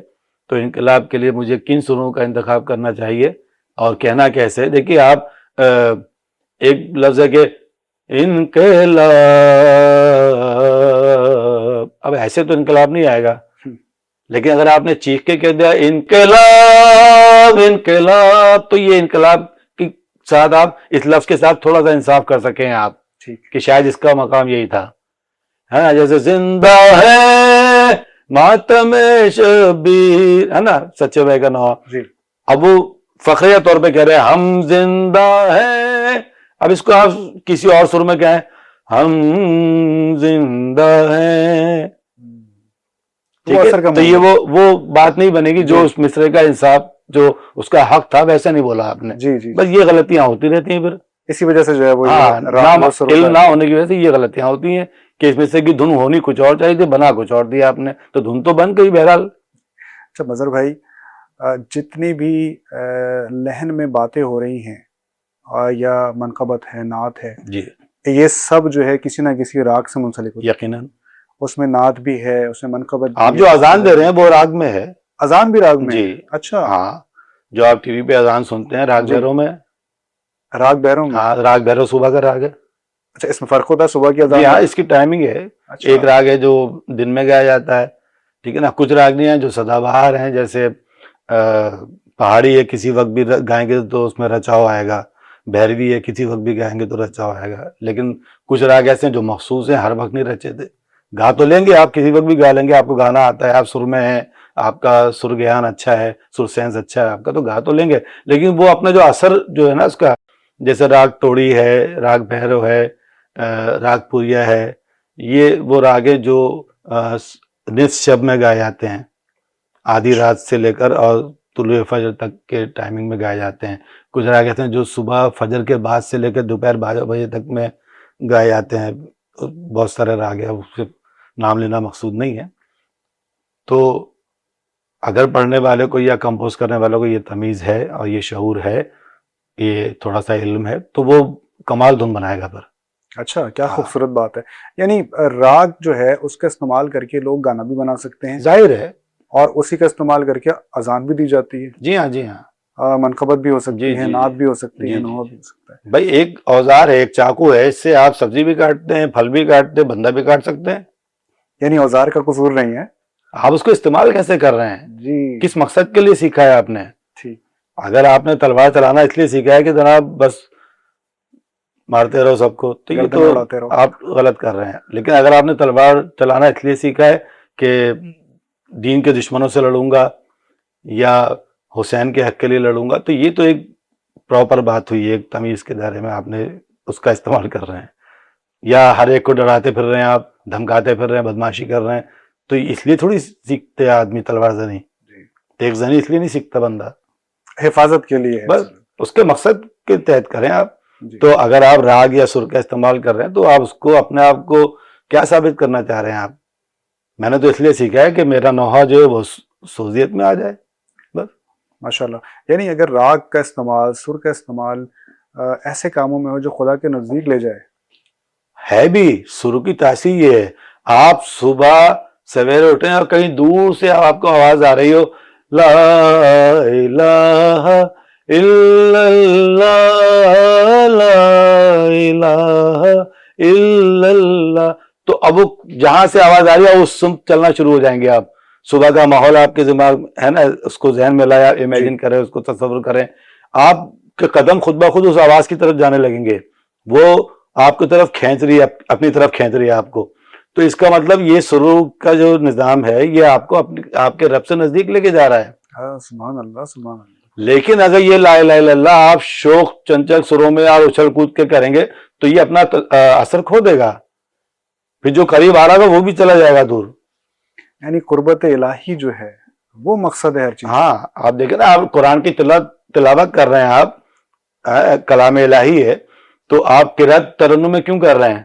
تو انقلاب کے لیے مجھے کن سروں کا انتخاب کرنا چاہیے اور کہنا کیسے. دیکھیے, آپ ایک لفظ ہے کہ انقلاب, اب ایسے تو انقلاب نہیں آئے گا, لیکن اگر آپ نے چیخ کے کہہ دیا انقلاب انقلاب, تو یہ انقلاب کے ساتھ آپ اس لفظ کے ساتھ تھوڑا سا انصاف کر سکیں آپ کہ شاید اس کا مقام یہی تھا. ہے جیسے زندہ ہے ماتم شبیر, ہے نا, سچے بھائی کا نوحہ. اب وہ فخریہ طور پہ کہہ رہے ہیں ہم زندہ ہیں, اب اس کو آپ کسی اور سر میں کہیں ہم زندہ ہیں, تو یہ وہ بات نہیں بنے گی جو اس مصرے کا انصاف جو اس کا حق تھا ویسا نہیں بولا آپ نے. بس یہ غلطیاں ہوتی رہتی ہیں. پھر اسی وجہ سے جو ہے وہ ہاں، راگ اور سر علم نہ ہونے کی وجہ سے یہ غلطیاں ہوتی ہیں کہ اس میں سے کہ دھن ہونی کچھ اور چاہیے تھی، بنا کچھ اور دیا آپ نے، تو دھن تو بن گئی بہرحال. اچھا مظہر بھائی، جتنی بھی لہن میں باتیں ہو رہی ہیں یا منقبت ہے، نعت ہے، جی یہ سب جو ہے کسی نہ کسی راگ سے منسلک ہوتی ہے. یقیناً. اس میں نعت بھی ہے، اس میں منقبت بھی آپ ہے. جو اذان دے رہے ہیں وہ راگ میں ہے. اذان بھی راگ میں جی ہے؟ اچھا. ہاں، جو آپ ٹی وی پہ اذان سنتے ہیں راگ جی. بھیرو میں. راگ بیروں میں؟ ہاں، راگ بھیرو صبح کا راگ ہے. اچھا، اس میں فرق ہوتا ہے صبح کی اذان؟ جی ہاں، اس کی ٹائمنگ ہے. اچھا. ایک راگ ہے جو دن میں گایا جاتا ہے، ٹھیک ہے نا. کچھ راگ نہیں ہیں جو سدا بہار ہیں، جیسے پہاڑی ہے کسی وقت بھی گائیں گے تو اس میں رچاؤ آئے گا، بھیروی ہے کسی وقت بھی گائیں گے تو رچاؤ آئے گا. لیکن کچھ راگ ایسے ہیں جو مخصوص ہیں، ہر وقت نہیں رچے تھے. گا تو لیں گے آپ، کسی وقت بھی گا لیں گے، آپ کو گانا آتا ہے، آپ سر میں ہیں، آپ کا سر گیان اچھا ہے، سر سینس اچھا ہے آپ کا، تو گا تو لیں گے. لیکن وہ اپنا جو اثر جو ہے نا اس کا، جیسے راگ توڑی ہے، راگ بھیرو ہے، راگ پوریا ہے، یہ وہ راگ ہے جو نصف شب میں گائے جاتے ہیں، آدھی رات سے لے کر اور طلوع فجر تک کے ٹائمنگ میں گائے جاتے ہیں. کچھ راگ ایسے ہیں جو صبح فجر کے بعد سے لے کر دوپہر 12 بجے تک میں گائے جاتے ہیں. بہت سارے راگ ہیں، اس سے نام لینا مقصود نہیں ہے. تو اگر پڑھنے والے کو یا کمپوز کرنے والوں کو یہ تمیز ہے اور یہ شعور ہے، یہ تھوڑا سا علم ہے، تو وہ کمال دھن بنائے گا. پر اچھا، کیا خوبصورت بات ہے. یعنی راگ جو ہے اس کا استعمال کر کے لوگ گانا بھی بنا سکتے ہیں، ظاہر ہے، اور اسی کا استعمال کر کے اذان بھی دی جاتی ہے. جی ہاں جی ہاں. منقبت بھی ہو سکتی جی ہے، جی نعت بھی ہو سکتی جی ہے، جی نوحہ جی. بھی ہو سکتا ہے. بھائی ایک اوزار ہے، ایک چاقو ہے، اس سے آپ سبزی بھی کاٹتے ہیں، پھل بھی کاٹتے ہیں، بندہ بھی کاٹ سکتے ہیں. یعنی اوزار کا قصور نہیں ہے. آپ اس کو استعمال کیسے کر رہے ہیں، جی کس مقصد کے لیے سیکھا ہے آپ نے. ٹھیک. اگر آپ نے تلوار چلانا اس لیے سیکھا ہے کہ جناب بس مارتے رہو سب کو، تو یہ گردن تو اڑاتے رہو. آپ غلط کر رہے ہیں. لیکن اگر آپ نے تلوار چلانا اس لیے سیکھا ہے کہ دین کے دشمنوں سے لڑوں گا یا حسین کے حق کے لیے لڑوں گا، تو یہ تو ایک پراپر بات ہوئی، ایک تمیز کے دائرے میں آپ نے اس کا استعمال کر رہے ہیں. یا ہر ایک کو ڈراتے پھر رہے ہیں، آپ دھمکاتے پھر رہے ہیں، بدماشی کر رہے ہیں، تو اس لیے تھوڑی سیکھتے آدمی تلوار زنی. ایک زنی اس لیے نہیں سیکھتا بندہ، حفاظت کے لیے ہے. بس اس کے مقصد کے تحت کریں آپ. جی. تو اگر آپ راگ یا سر کا استعمال کر رہے ہیں تو آپ اس کو اپنے آپ کو کیا ثابت کرنا چاہ رہے ہیں آپ؟ میں نے تو اس لیے سیکھا ہے کہ میرا نوحہ جو ہے وہ سوزیت میں آ جائے. بس ماشاء اللہ. یعنی اگر راگ کا استعمال، سر کا استعمال ایسے کاموں میں ہو جو خدا کے نزدیک لے جائے. ہے بھی سر کی تاثیر یہ ہے، آپ صبح سویرے اٹھیں اور کہیں دور سے آپ کو آواز آ رہی ہو، لا الہ الا اللہ لا الہ الا اللہ، تو اب وہ جہاں سے آواز آ رہی ہے اس سمت چلنا شروع ہو جائیں گے آپ. صبح کا ماحول آپ کے دماغ میں ہے نا، اس کو ذہن میں لایا، امیجن کریں، اس کو تصور کریں، آپ کے قدم خود بخود اس آواز کی طرف جانے لگیں گے، وہ آپ کی طرف کھینچ رہی ہے، اپنی طرف کھینچ رہی ہے آپ کو. تو اس کا مطلب یہ سرور کا جو نظام ہے یہ آپ کو آپ کے رب سے نزدیک لے کے جا رہا ہے. سبحان اللہ، سبحان اللہ. لیکن اگر یہ لا الہ الا اللہ آپ شوق چنچل سروں میں اور اچھل کود کے کریں گے تو یہ اپنا اثر کھو دے گا، پھر جو قریب آ رہا تھا وہ بھی چلا جائے گا دور. یعنی قربت الہی جو ہے وہ مقصد ہے ہر چیز. ہاں، آپ دیکھیں نا، آپ قرآن کی تلاوت کر رہے ہیں، آپ کلام الہی ہے، تو آپ قرأت ترنم میں کیوں کر رہے ہیں؟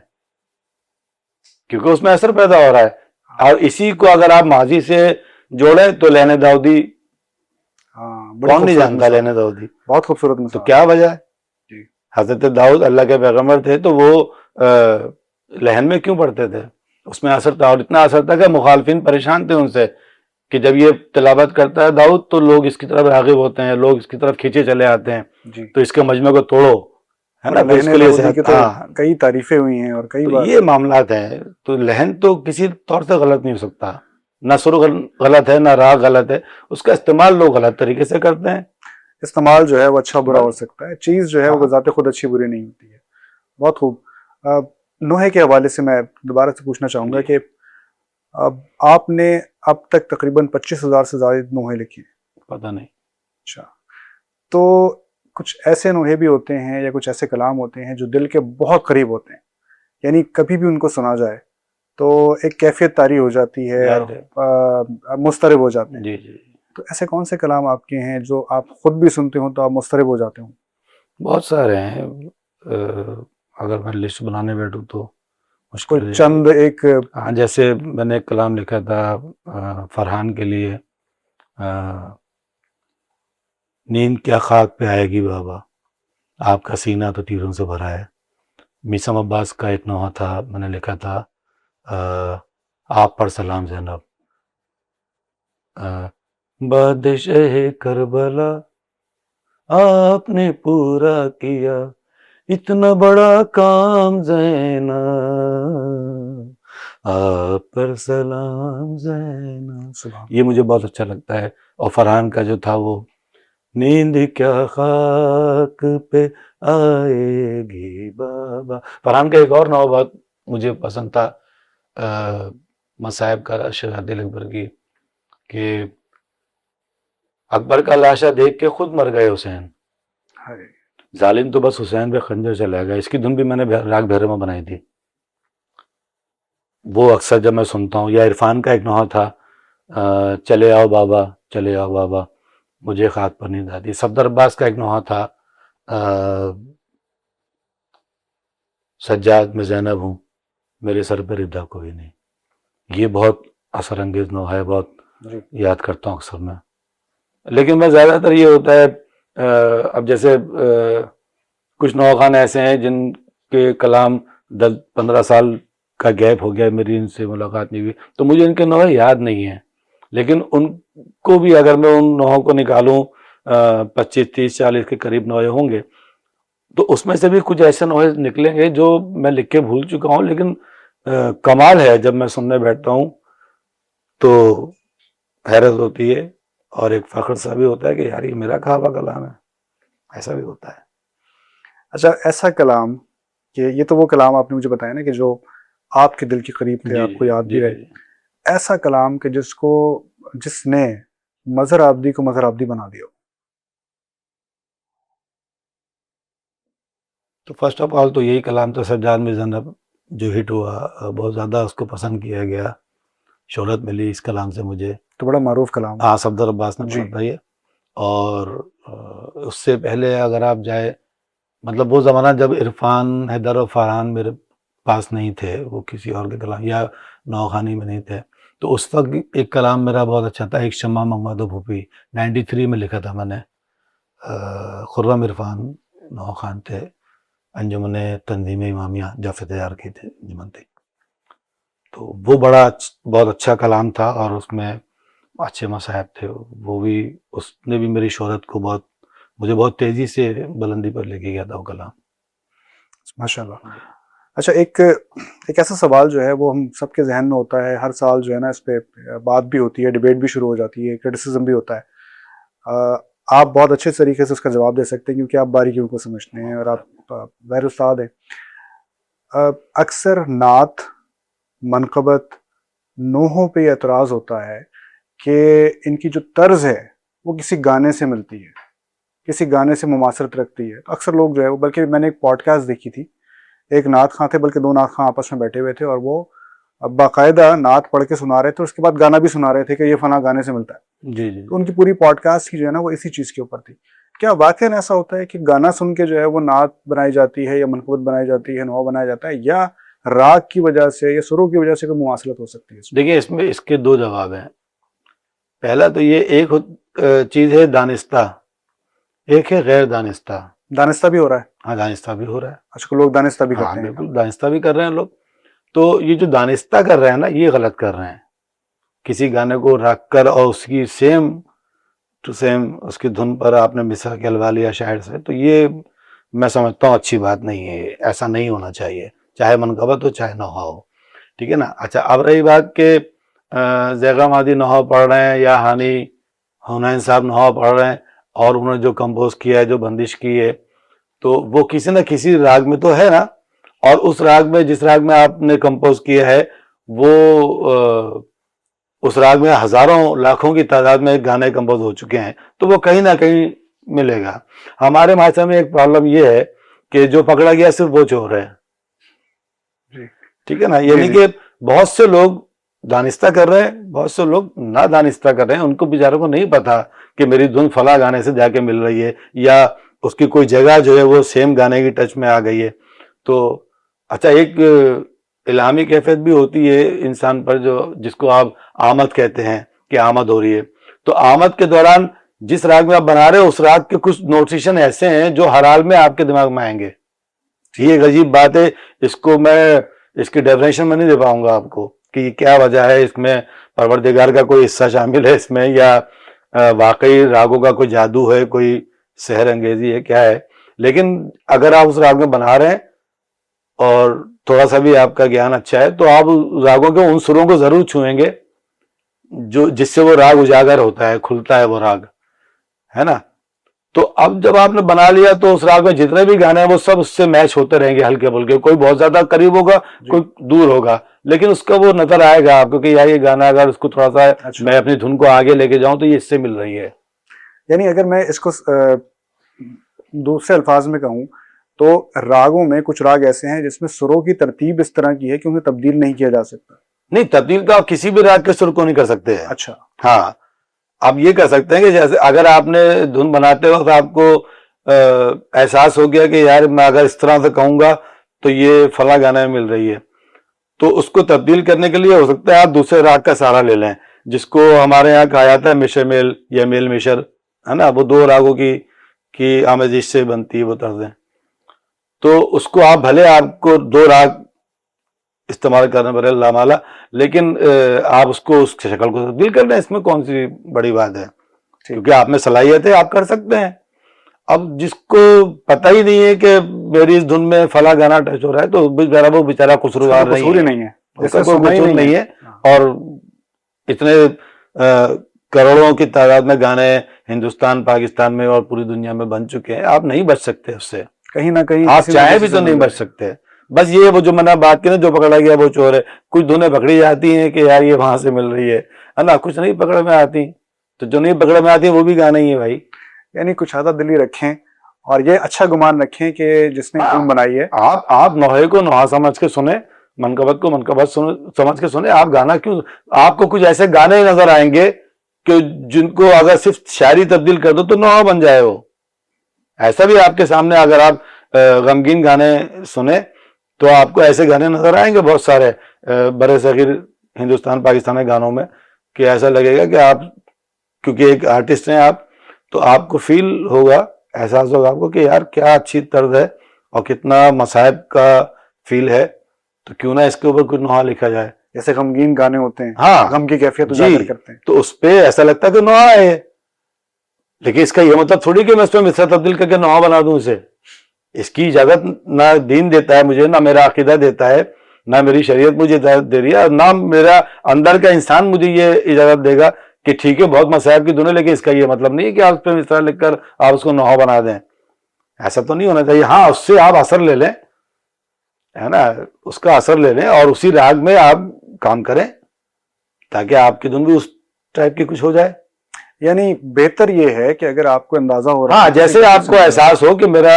کیونکہ اس میں اثر پیدا ہو رہا ہے. اور اسی کو اگر آپ ماضی سے جوڑیں تو لین داؤدی، کون نہیں جانتا لین داؤدی؟ بہت خوبصورت مثال. تو کیا وجہ ہے؟ جی. حضرت داؤد اللہ کے پیغمبر تھے تو وہ لہن میں کیوں پڑھتے تھے؟ اس میں اثر تھا، اور اتنا اثر تھا کہ مخالفین پریشان تھے ان سے کہ جب یہ تلاوت کرتا ہے داؤد تو لوگ اس کی طرف راغب ہوتے ہیں، لوگ اس کی طرف کھینچے چلے آتے ہیں. جی. تو اس کے مجمع کو توڑو، ہے نا. تو اس کے لیے کئی تعریفیں ہوئی ہیں اور کئی بار یہ معاملات ہیں. تو لہن تو کسی طور سے غلط نہیں ہو سکتا، نہ سر غلط ہے، نہ راگ غلط ہے، اس کا استعمال لوگ غلط طریقے سے کرتے ہیں. استعمال جو ہے وہ اچھا برا ہو سکتا ہے، چیز جو ہے وہ بذات خود اچھی بری نہیں ہوتی ہے. بہت خوب. نوحے کے حوالے سے میں دوبارہ سے پوچھنا چاہوں گا کہ آپ نے اب تک تقریباً 25,000 سے زائد نوحے لکھے ہیں. پتہ نہیں. اچھا، تو کچھ ایسے نوحے بھی ہوتے ہیں یا کچھ ایسے کلام ہوتے ہیں جو دل کے بہت قریب ہوتے ہیں، یعنی کبھی بھی ان کو سنا جائے تو ایک کیفیت طاری ہو جاتی ہے اور مضطرب ہو جاتے ہیں. جی جی. تو ایسے کون سے کلام آپ کے ہیں جو آپ خود بھی سنتے ہوں تو آپ مضطرب ہو جاتے ہوں؟ بہت سارے ہیں. اگر میں لسٹ بنانے بیٹھوں تو مشکل کوئی چند ایک ہاں جیسے میں نے ایک کلام لکھا تھا فرحان کے لیے، نیند کیا خاک پہ آئے گی بابا، آپ کا سینہ تو تیروں سے بھرا ہے۔ میسم عباس کا ایک نوحہ تھا، میں نے لکھا تھا آپ پر سلام زینب، بادشاہ کربلا آپ نے پورا کیا اتنا بڑا کام زینب، آپ پر سلام زینب۔ یہ مجھے بہت اچھا لگتا ہے۔ اور فرحان کا جو تھا وہ نیند کیا خاک پہ آئے گی بابا۔ فرحان کا ایک اور نوع بہت مجھے پسند تھا، مصائب کا شرح دل اکبر کی، کہ اکبر کا لاشا دیکھ کے خود مر گئے حسین، ظالم تو بس حسین پہ خنجر چلا گیا۔ اس کی دھن بھی میں نے راگ بھیرے میں بنائی تھی، وہ اکثر جب میں سنتا ہوں۔ یا عرفان کا ایک نوحہ تھا، چلے آؤ بابا چلے آؤ بابا مجھے خاک پر نیند آتی۔ صفدر عباس کا ایک نوحہ تھا، سجاد میں زینب ہوں میرے سر پہ ردا کوئی نہیں۔ یہ بہت اثر انگیز نوحہ ہے، بہت یاد کرتا ہوں اکثر میں۔ لیکن میں زیادہ تر یہ ہوتا ہے، اب جیسے کچھ نوخان ایسے ہیں جن کے کلام 10-15 سال کا گیپ ہو گیا، میری ان سے ملاقات نہیں ہوئی، تو مجھے ان کے نوحے یاد نہیں ہیں، لیکن ان کو بھی اگر میں ان نوحوں کو نکالوں 25, 30, 40 کے قریب نوحے ہوں گے، تو اس میں سے بھی کچھ ایسے نوحے نکلیں گے جو میں لکھ کے بھول چکا ہوں، لیکن کمال ہے جب میں سننے بیٹھتا ہوں تو حیرت ہوتی ہے، اور ایک فخر سا بھی ہوتا ہے کہ یار یہ میرا کہا ہوا کلام ہے، ایسا بھی ہوتا ہے۔ اچھا، ایسا کلام کہ یہ تو وہ کلام آپ نے مجھے بتایا نا کہ جو آپ کے دل کے قریب تھے، آپ کو یاد بھی رہے، ایسا کلام کہ جس نے مظہر عابدی کو مظہر عابدی بنا دیا۔ تو فرسٹ آف آل تو یہی کلام تھا سجاد میں زینب، جو ہٹ ہوا، بہت زیادہ اس کو پسند کیا گیا، شہرت ملی اس کلام سے مجھے۔ تو بڑا معروف کلام۔ ہاں، صفدر عباس نے پڑھا یہ۔ اور اس سے پہلے اگر آپ جائے، مطلب وہ زمانہ جب عرفان، حیدر اور فرحان میرے پاس نہیں تھے، وہ کسی اور کے کلام یا نوخانی میں نہیں تھے، تو اس وقت ایک کلام میرا بہت اچھا تھا، ایک شمع محمد و بھوپی، 93 میں لکھا تھا میں نے۔ خرم عرفان نوخان تھے، انجمن تنظیم امامیہ جعفر تیار کی تھے انجمن تھی، تو وہ بہت اچھا کلام تھا، اور اس میں اچھے مصائب تھے، وہ بھی اس نے بھی میری شہرت کو مجھے بہت تیزی سے بلندی پر لے کے گیا تھا وہ کلام۔ ماشاءاللہ۔ اچھا، ایک ایسا سوال جو ہے وہ ہم سب کے ذہن میں ہوتا ہے، ہر سال جو ہے نا اس پہ بات بھی ہوتی ہے، ڈیبیٹ بھی شروع ہو جاتی ہے، کرٹیسزم بھی ہوتا ہے۔ آپ بہت اچھے طریقے سے اس کا جواب دے سکتے ہیں کیونکہ آپ باریکیوں کو سمجھتے ہیں اور آپ غیر استاد ہیں۔ اکثر نعت، منقبت، نوحوں پہ یہ اعتراض ہوتا ہے کہ ان کی جو طرز ہے وہ کسی گانے سے ملتی ہے، کسی گانے سے مماثلت رکھتی ہے۔ تو اکثر لوگ جو ہے وہ، بلکہ میں نے ایک پوڈ کاسٹ دیکھی تھی، ایک نعت خواں تھے، بلکہ 2 نعت خواں آپس میں بیٹھے ہوئے تھے، اور وہ باقاعدہ نعت پڑھ کے سنا رہے تھے، اس کے بعد گانا بھی سنا رہے تھے کہ یہ فلاں گانے سے ملتا ہے۔ جی جی، تو ان کی پوری پوڈ کاسٹ کی جو ہے نا وہ اسی چیز کے اوپر تھی۔ کیا واقعاً ایسا ہوتا ہے کہ گانا سن کے جو ہے وہ نعت بنائی جاتی ہے، یا منقبت بنائی جاتی ہے، نوحہ بنایا جاتا ہے، یا راگ کی وجہ سے یا سروں کی وجہ سے کوئی مماثلت ہو سکتی ہے؟ دیکھیں اس کے 2 جواب ہیں۔ پہلا تو یہ ایک چیز ہے دانستہ، ایک ہے غیر دانستہ۔ دانستہ بھی ہو رہا ہے؟ ہاں، دانستہ بھی ہو رہا ہے۔ اچھا، لوگ دانستہ بھی ہاں کرتے ہیں؟ بالکل، دانستہ بھی کر رہے ہیں لوگ۔ تو یہ جو دانستہ کر رہے ہیں نا، یہ غلط کر رہے ہیں۔ کسی گانے کو رکھ کر اور اس کی سیم ٹو سیم اس کی دھن پر آپ نے مصرع کہلوا لیا شاعر سے، تو یہ میں سمجھتا ہوں اچھی بات نہیں ہے، ایسا نہیں ہونا چاہیے، چاہے منقبت ہو چاہے نوحہ ہو، ٹھیک ہے نا۔ اچھا، اب رہی بات کہ زیغا مادی نوحہ پڑھ رہے ہیں یا ہانی حنین صاحب نوحہ پڑھ رہے ہیں، اور انہوں نے جو کمپوز کیا ہے، جو بندش کی ہے، تو وہ کسی نہ کسی راگ میں تو ہے نا، اور اس راگ میں، جس راگ میں آپ نے کمپوز کیا ہے، وہ اس راگ میں ہزاروں لاکھوں کی تعداد میں گانے کمپوز ہو چکے ہیں، تو وہ کہیں نہ کہیں ملے گا۔ ہمارے معاشرے میں ایک پرابلم یہ ہے کہ جو پکڑا گیا صرف وہ چور ہے، ٹھیک ہے نا۔ یعنی کہ بہت سے لوگ دانستہ کر رہے ہیں، بہت سے لوگ نہ دانستہ کر رہے ہیں، ان کو بیچاروں کو نہیں پتا کہ میری دھن فلاں گانے سے جا کے مل رہی ہے، یا اس کی کوئی جگہ جو ہے وہ سیم گانے کی ٹچ میں آ گئی ہے. تو اچھا ایک الہامی کیفیت بھی ہوتی ہے انسان پر جس کو آپ آمد کہتے ہیں کہ آمد ہو رہی ہے. تو آمد کے دوران جس راگ میں آپ بنا رہے ہو اس راگ کے کچھ نوٹیشن ایسے ہیں جو ہر حال میں آپ کے دماغ میں آئیں گے. یہ ایک عجیب بات ہے, اس کی ڈیفینیشن میں نہیں دے پاؤں گا آپ کو کہ یہ کیا وجہ ہے, اس میں پروردگار کا کوئی حصہ شامل ہے اس میں, یا واقعی راگوں کا کوئی جادو ہے, کوئی سحر انگیزی ہے, کیا ہے. لیکن اگر آپ اس راگ میں بنا رہے ہیں اور تھوڑا سا بھی آپ کا گیان اچھا ہے تو آپ راگوں کے ان سروں کو ضرور چھوئیں گے جس سے وہ راگ اجاگر ہوتا ہے, کھلتا ہے وہ راگ, ہے نا. تو اب جب آپ نے بنا لیا تو اس راگ میں جتنے بھی گانے ہیں وہ سب اس سے میچ ہوتے رہیں گے ہلکے پھلکے, کوئی بہت زیادہ قریب ہوگا کوئی دور ہوگا, لیکن اس کا وہ نظر آئے گا آپ کو کہ یار یہ گانا اگر اس کو تھوڑا سا میں اپنی دھن کو آگے لے کے جاؤں تو یہ اس سے مل رہی ہے. یعنی اگر میں اس کو دوسرے الفاظ میں کہوں تو راگوں میں کچھ راگ ایسے ہیں جس میں سروں کی ترتیب اس طرح کی ہے کہ انہیں تبدیل نہیں کیا جا سکتا. نہیں, تبدیل تو آپ کسی بھی راگ کے سر کو نہیں کر سکتے ہیں. اچھا, ہاں, آپ یہ کر سکتے ہیں کہ جیسے اگر آپ نے دھن بناتے وقت آپ کو احساس ہو گیا کہ یار میں اگر اس طرح سے کہوں گا تو یہ فلاں گانے میں مل رہی ہے, تو اس کو تبدیل کرنے کے لیے ہو سکتا ہے آپ دوسرے راگ کا سہارا لے لیں, جس کو ہمارے یہاں کہا جاتا ہے مشر میل یا میل مشر, ہے نا. وہ دو راگوں کی آمیزش سے بنتی ہے وہ طرزیں. تو اس کو آپ بھلے آپ کو دو راگ استعمال کرنا پڑے اللہ مالا, لیکن آپ اس شکل کو تبدیل کر لیں, اس میں کون سی بڑی بات ہے, کیونکہ آپ میں صلاحیت ہے, آپ کر سکتے ہیں. اب جس کو پتہ ہی نہیں ہے کہ میری اس دھن میں فلاں گانا ٹچ ہو رہا ہے تو وہ بیچارہ قصوروار نہیں ہے, اس کا کوئی قصور نہیں ہے. اور اتنے کروڑوں کی تعداد میں گانے ہندوستان, پاکستان میں اور پوری دنیا میں بن چکے ہیں, آپ نہیں بچ سکتے اس سے, کہیں نہ کہیں آپ چاہیں بھی تو نہیں بچ سکتے. بس یہ وہ جو میں نے بات کی نا, جو پکڑا گیا وہ چور ہے. کچھ دھنیں پکڑی جاتی ہیں کہ یار یہ وہاں سے مل رہی ہے نا, کچھ نہیں پکڑ میں آتی, تو جو نہیں پکڑ میں آتی وہ بھی گانا ہی ہے بھائی. یعنی کچھ عادت دلی رکھیں اور یہ اچھا گمان رکھیں کہ جس نے دھن بنائی ہے آپ نوحے کو نوحہ سمجھ کے سنیں, منقبت کو منقبت سمجھ کے سنیں. آپ گانا کیوں, آپ کو کچھ ایسے گانے نظر آئیں گے کہ جن کو اگر صرف شاعری تبدیل کر دو تو نوحہ بن جائے وہ. ایسا بھی آپ کے سامنے اگر آپ غمگین گانے سنیں تو آپ کو ایسے گانے نظر آئیں گے بہت سارے برے صغیر ہندوستان پاکستان کے گانوں میں کہ ایسا لگے گا کہ آپ کیونکہ ایک آرٹسٹ ہیں آپ, تو آپ کو فیل ہوگا, احساس ہوگا آپ کو کہ یار کیا اچھی طرز ہے اور کتنا مصائب کا فیل ہے, تو کیوں نہ اس کے اوپر کچھ نوحہ لکھا جائے. جیسے غمگین گانے ہوتے ہیں, ہاں, غم کی کیفیت اجاگر کرتے ہیں, تو اس پہ ایسا لگتا ہے کہ نوحہ ہے. لیکن اس کا یہ مطلب تھوڑی کہ میں اس پہ مصرع تبدیل کر کے نوحہ بنا دوں اسے. اس کی اجازت نہ دین دیتا ہے مجھے, نہ میرا عقیدہ دیتا ہے, نہ میری شریعت مجھے اجازت دے رہی ہے, اور نہ میرا اندر کا انسان مجھے یہ اجازت دے گا کہ ٹھیک ہے بہت مصائب کی دھن ہے, لیکن اس کا یہ مطلب نہیں ہے کہ آپ اس پہ مصرع لکھ کر آپ اس کو نوحہ بنا دیں. ایسا تو نہیں ہونا چاہیے. ہاں, اس سے آپ اثر لے لیں, ہے نا, اس کا اثر لے لیں اور اسی راگ میں آپ کام کریں تاکہ آپ کی دھن بھی اس ٹائپ کی کچھ ہو جائے. یعنی بہتر یہ ہے کہ اگر آپ کو اندازہ ہو رہا ہے, ہاں, جیسے آپ کو احساس ہو کہ میرا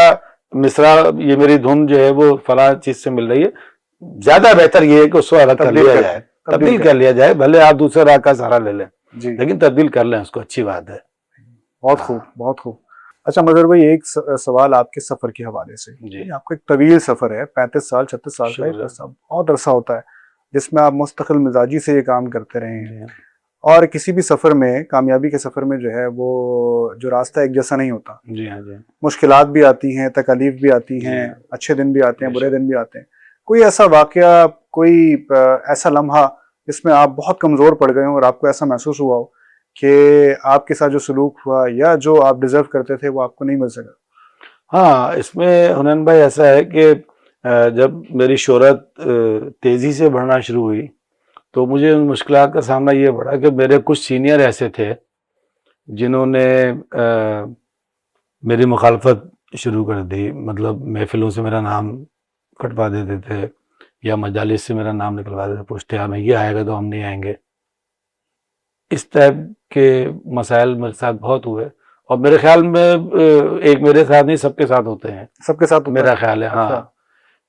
مصرع یہ میری دھن جو ہے وہ فلاں چیز سے مل رہی ہے, زیادہ بہتر یہ ہے کہ اس کو الگ کر لیا جائے, تبدیل کر لیا جائے. بھلے آپ دوسرے راگ کا سہارا لے لیں لیکن تبدیل کر لیں اس کو, اچھی بات ہے. بہت خوب, بہت خوب. اچھا مظہر بھائی, ایک سوال آپ کے سفر کے حوالے سے. جی, آپ کا ایک طویل سفر ہے, 35 سال 36 سال کا ایک عرصہ, بہت عرصہ ہوتا ہے جس میں آپ مستقل مزاجی سے یہ کام کرتے رہے ہیں. اور کسی بھی سفر میں, کامیابی کے سفر میں جو ہے وہ جو راستہ ایک جیسا نہیں ہوتا. جی ہاں, جی, مشکلات بھی آتی ہیں, تکالیف بھی آتی ہیں, اچھے دن بھی آتے ہیں, برے دن بھی آتے ہیں. کوئی ایسا واقعہ, کوئی ایسا لمحہ جس میں آپ بہت کمزور پڑ گئے ہوں اور آپ کو ایسا محسوس ہوا ہو کہ آپ کے ساتھ جو سلوک ہوا یا جو آپ ڈیزرو کرتے تھے وہ آپ کو نہیں مل سکا؟ ہاں, اس میں حنین بھائی ایسا ہے کہ جب میری شہرت تیزی سے بڑھنا شروع ہوئی تو مجھے ان مشکلات کا سامنا یہ پڑا کہ میرے کچھ سینئر ایسے تھے جنہوں نے میری مخالفت شروع کر دی. مطلب محفلوں سے میرا نام کٹوا دیتے تھے یا مجالس سے میرا نام نکلوا دیتے, پوچھتے ہمیں یہ آئے گا تو ہم نہیں آئیں گے. اس ٹائپ کے مسائل میرے ساتھ بہت ہوئے, اور میرے خیال میں ایک میرے ساتھ نہیں, سب کے ساتھ ہوتے ہیں. سب کے ساتھ میرا خیال ہے, ہاں.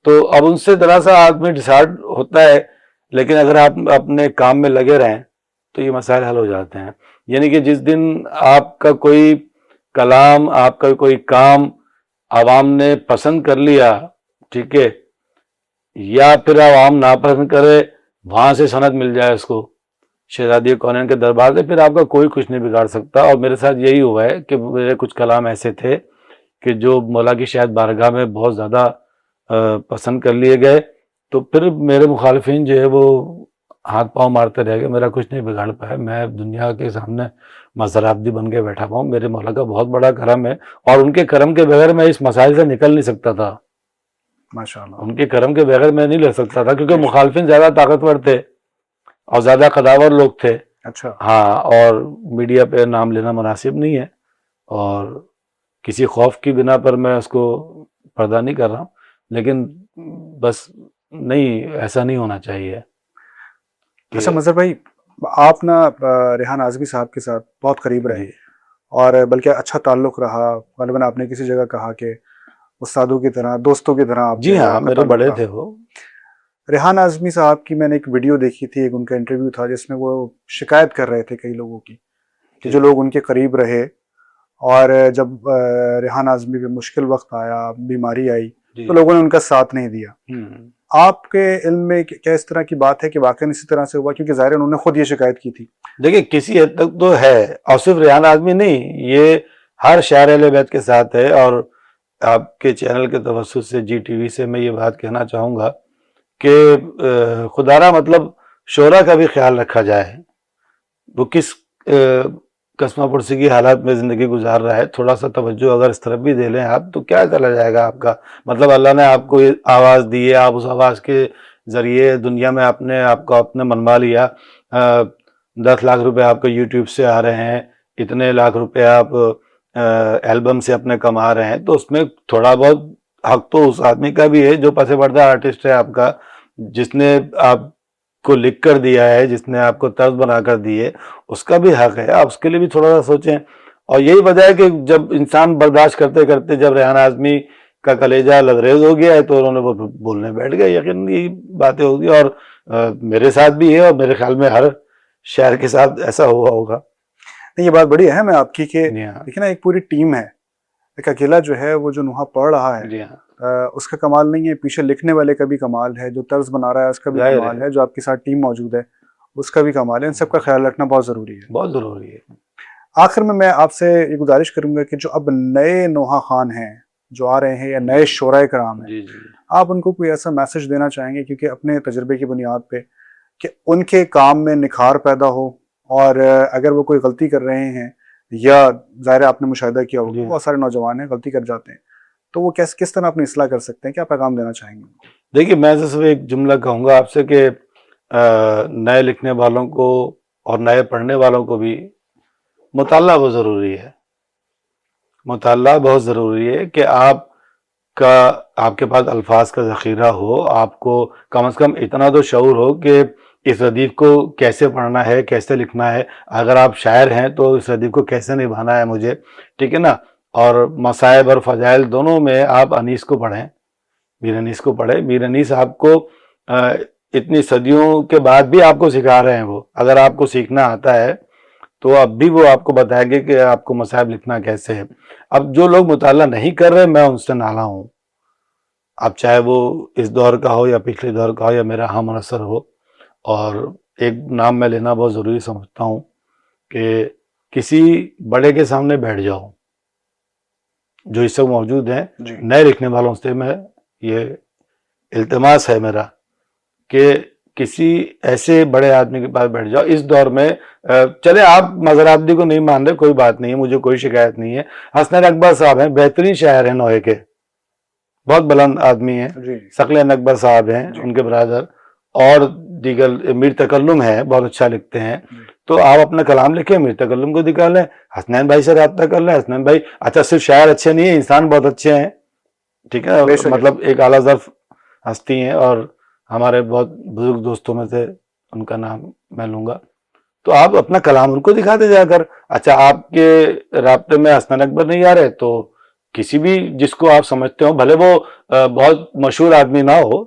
تو اب ان سے ذرا سا آدمی ڈسہارٹ ہوتا ہے, لیکن اگر آپ اپنے کام میں لگے رہیں تو یہ مسائل حل ہو جاتے ہیں. یعنی کہ جس دن آپ کا کوئی کلام, آپ کا کوئی کام عوام نے پسند کر لیا، ٹھیک ہے، یا پھر عوام ناپسند کرے، وہاں سے سند مل جائے اس کو شہزادی کونین کے دربار سے، پھر آپ کا کوئی کچھ نہیں بگاڑ سکتا۔ اور میرے ساتھ یہی ہوا ہے کہ میرے کچھ کلام ایسے تھے کہ جو مولا کی شاید بارگاہ میں بہت زیادہ پسند کر لیے گئے، تو پھر میرے مخالفین جو ہے وہ ہاتھ پاؤں مارتے رہ گئے، میرا کچھ نہیں بگاڑ پائے، میں دنیا کے سامنے مزرابدی بن کے بیٹھا ہوں۔ میرے مولا کا بہت بڑا کرم ہے، اور ان کے کرم کے بغیر میں اس مسائل سے نکل نہیں سکتا تھا۔ ماشاءاللہ، ان کے کرم کے بغیر میں نہیں لڑ سکتا تھا، کیونکہ مخالفین زیادہ طاقتور تھے اور زیادہ قداور لوگ تھے۔ اچھا، ہاں، اور میڈیا پہ نام لینا مناسب نہیں ہے، اور کسی خوف کی بنا پر میں اس کو پردہ نہیں کر رہا ہوں، لیکن بس نہیں، ایسا نہیں ہونا چاہیے۔ اچھا مظہر بھائی، آپ نا ریحان اعظمی صاحب کے ساتھ بہت قریب رہے، جی اور بلکہ اچھا تعلق رہا، غالباً آپ نے کسی جگہ کہا کہ استادوں کی طرح، دوستوں کی طرح آپ جی جو ہے ہاں، آپ کا میرے تعلق بڑے رہا۔ تھے وہ۔ ریحان اعظمی صاحب کی میں نے ایک ویڈیو دیکھی تھی، ایک ان کا انٹرویو تھا جس میں وہ شکایت کر رہے تھے کئی لوگوں کی، کہ جو لوگ ان کے قریب رہے، اور جب ریحان اعظمی پہ مشکل وقت آیا، بیماری آئی، تو لوگوں نے ان کا ساتھ نہیں دیا۔ آپ کے علم میں کیا اس طرح کی بات ہے کہ واقعی اسی طرح سے ہوا؟ کیونکہ ظاہر انہوں نے خود یہ شکایت کی تھی۔ دیکھیں، کسی حد تک تو ہے، اور صرف ریحان اعظمی نہیں، یہ ہر شاعر اہل بیت کے ساتھ ہے۔ اور آپ کے چینل کے توسط سے، جی ٹی وی سے، میں یہ بات کہنا چاہوں گا کہ خدا را مطلب شعرا کا بھی خیال رکھا جائے۔ وہ کس قسمہ پرسی کی حالات میں زندگی گزار رہا ہے، تھوڑا سا توجہ اگر اس طرف بھی دے لیں آپ، تو کیا چلا جائے گا آپ کا؟ مطلب اللہ نے آپ کو آواز دی ہے، آپ اس آواز کے ذریعے دنیا میں آپ کو اپنے منوا لیا۔ 10 لاکھ روپے آپ کو یوٹیوب سے آ رہے ہیں، اتنے لاکھ روپے آپ البم سے اپنے کما رہے ہیں، تو اس میں تھوڑا بہت حق تو اس آدمی کا بھی ہے جو پس پردہ آرٹسٹ ہے آپ کا، جس نے آپ کو لکھ کر دیا ہے، جس نے آپ کو طرز بنا کر دی ہے، اس کا بھی حق ہے۔ آپ اس کے لیے بھی تھوڑا سا سوچیں۔ اور یہی وجہ ہے کہ جب انسان برداشت کرتے کرتے جب ریحان اعظمی کا کلیجہ لبریز ہو گیا ہے، تو انہوں نے وہ بولنے بیٹھ گئے۔ یقیناً یہی باتیں ہوگی، اور میرے ساتھ بھی ہے، اور میرے خیال میں ہر شہر کے ساتھ ایسا ہوا ہوگا۔ یہ بات بڑی اہم ہے آپ کی کہ دیکھیں نا، ایک پوری ٹیم ہے، ایک اکیلا جو ہے وہ جو نوحہ پڑھ رہا ہے، جی ہاں، اس کا کمال نہیں ہے، پیچھے لکھنے والے کا بھی کمال ہے، جو طرز بنا رہا ہے اس کا بھی کمال ہے، جو آپ کے ساتھ ٹیم موجود ہے اس کا بھی کمال ہے۔ ان سب کا خیال رکھنا بہت ضروری ہے، بہت ضروری ہے۔ آخر میں آپ سے یہ گزارش کروں گا کہ جو اب نئے نوحہ خان ہیں جو آ رہے ہیں، یا نئے شعراء کرام ہیں، جی جی، آپ ان کو کوئی ایسا میسج دینا چاہیں گے، کیونکہ اپنے تجربے کی بنیاد پہ، کہ ان کے کام میں نکھار پیدا ہو، اور اگر وہ کوئی غلطی کر رہے ہیں، یا ظاہر آپ نے مشاہدہ کیا ہوگا بہت سارے نوجوان ہیں غلطی کر جاتے ہیں، تو وہ کس طرح اپنی اصلاح کر سکتے ہیں؟ کیا پیغام دینا چاہیں گے؟ دیکھیے، میں صرف ایک جملہ کہوں گا آپ سے کہ نئے لکھنے والوں کو اور نئے پڑھنے والوں کو بھی مطالعہ بہت ضروری ہے۔ مطالعہ بہت ضروری ہے کہ آپ کے پاس الفاظ کا ذخیرہ ہو، آپ کو کم از کم اتنا تو شعور ہو کہ اس ردیف کو کیسے پڑھنا ہے، کیسے لکھنا ہے۔ اگر آپ شاعر ہیں تو اس ردیف کو کیسے نبھانا ہے مجھے، ٹھیک ہے نا۔ اور مصائب اور فضائل دونوں میں آپ انیس کو پڑھیں، میر انیس کو پڑھیں۔ میر انیس آپ کو اتنی صدیوں کے بعد بھی آپ کو سکھا رہے ہیں۔ وہ اگر آپ کو سیکھنا آتا ہے تو اب بھی وہ آپ کو بتائیں گے کہ آپ کو مصائب لکھنا کیسے ہے۔ اب جو لوگ مطالعہ نہیں کر رہے، میں ان سے نالاں ہوں، اب چاہے وہ اس دور کا ہو یا پچھلے دور کا ہو یا میرا ہم منصر ہو۔ اور ایک نام میں لینا بہت ضروری سمجھتا ہوں کہ کسی بڑے کے سامنے بیٹھ جاؤ، جو اس وقت موجود ہیں نئے لکھنے والوں سے میں یہ التماس ہے میرا کہ کسی ایسے بڑے آدمی کے پاس بیٹھ جاؤ اس دور میں۔ چلے آپ مزرابدی کو نہیں مان رہے، کوئی بات نہیں ہے، مجھے کوئی شکایت نہیں ہے۔ حسنین اکبر صاحب ہیں، بہترین شاعر ہیں نوحے کے، بہت بلند آدمی ہیں۔ ثقلین اکبر صاحب ہیں، ان کے برادر، اور دیگر میر تکلم ہے، بہت اچھا لکھتے ہیں۔ تو آپ اپنا کلام لکھیں، میر تکلم کو دکھا لیں، حسنین بھائی سے رابطہ کر لیں۔ حسنین بھائی اچھا صرف شاعر اچھے نہیں ہیں، انسان بہت اچھے ہیں، ٹھیک ہے، مطلب ایک اعلیٰ ظرف ہستی ہیں، اور ہمارے بہت بزرگ دوستوں میں سے ان کا نام میں لوں گا۔ تو آپ اپنا کلام ان کو دکھاتے جا کر۔ اچھا آپ کے رابطے میں حسنین اکبر نہیں آ رہے تو کسی بھی جس کو آپ سمجھتے ہو، بھلے وہ بہت مشہور آدمی نہ ہو،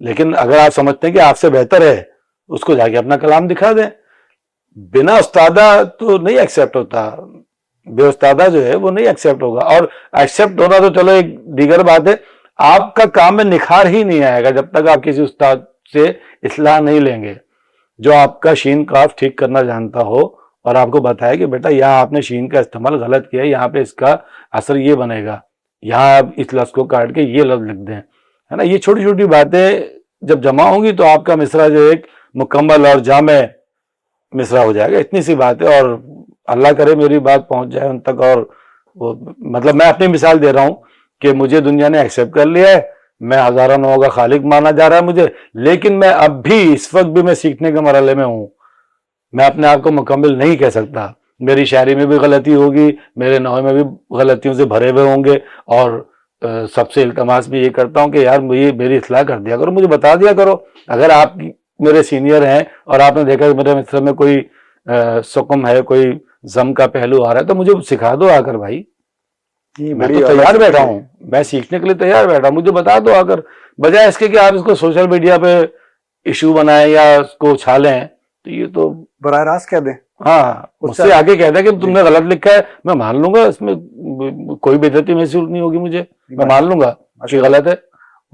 لیکن اگر آپ سمجھتے ہیں کہ آپ سے بہتر ہے، اس کو جا کے اپنا کلام دکھا دیں۔ بنا استادہ تو نہیں ایکسیپٹ ہوتا، بے استادہ جو ہے وہ نہیں ایکسیپٹ ہوگا. اور ایکسیپٹ ہونا تو چلو ایک دیگر بات ہے, آپ کا کام میں نکھار ہی نہیں آئے گا جب تک آپ کسی استاد سے اصلاح نہیں لیں گے, جو آپ کا شین کاف ٹھیک کرنا جانتا ہو اور آپ کو بتائے کہ بیٹا یہاں آپ نے شین کا استعمال غلط کیا, یہاں پہ اس کا اثر یہ بنے گا, یہاں آپ اس لفظ کو کاٹ کے یہ لفظ لکھ دیں, ہے نا. یہ چھوٹی چھوٹی باتیں جب جمع ہوں گی تو آپ کا مصرع جو ایک مکمل اور جامع مصرع ہو جائے گا. اتنی سی بات ہے, اور اللہ کرے میری بات پہنچ جائے ان تک. اور وہ مطلب میں اپنی مثال دے رہا ہوں کہ مجھے دنیا نے ایکسیپٹ کر لیا ہے, میں ہزاروں لوگوں کا خالق مانا جا رہا ہے مجھے, لیکن میں اب بھی اس وقت بھی میں سیکھنے کے مرحلے میں ہوں. میں اپنے آپ کو مکمل نہیں کہہ سکتا. میری شاعری میں بھی غلطی ہوگی, میرے نحو میں بھی غلطیوں سے بھرے ہوئے ہوں گے, اور سب سے التماس بھی یہ کرتا ہوں کہ یار مجھے میری اصلاح کر دیا کرو, مجھے بتا دیا کرو. اگر آپ میرے سینئر ہیں اور آپ نے دیکھا کہ میرے مصرع میں کوئی سکم ہے, کوئی ضم کا پہلو آ رہا ہے, تو مجھے سکھا دو آ کر بھائی. میں تو تیار بیٹھا ہوں, میں سیکھنے کے لیے تیار بیٹھا ہوں, مجھے بتا دو آ کر. بجائے اس کے کہ آپ اس کو سوشل میڈیا پہ ایشو بنائیں یا اس کو اچھالیں, تو یہ تو براہ راست کہہ دیں. ہاں, مجھ سے آگے کہتا ہے کہ تم نے غلط لکھا ہے, میں مان لوں گا, اس میں کوئی بے عزتی محسوس نہیں ہوگی مجھے, میں مان لوں گا کہ غلط ہے.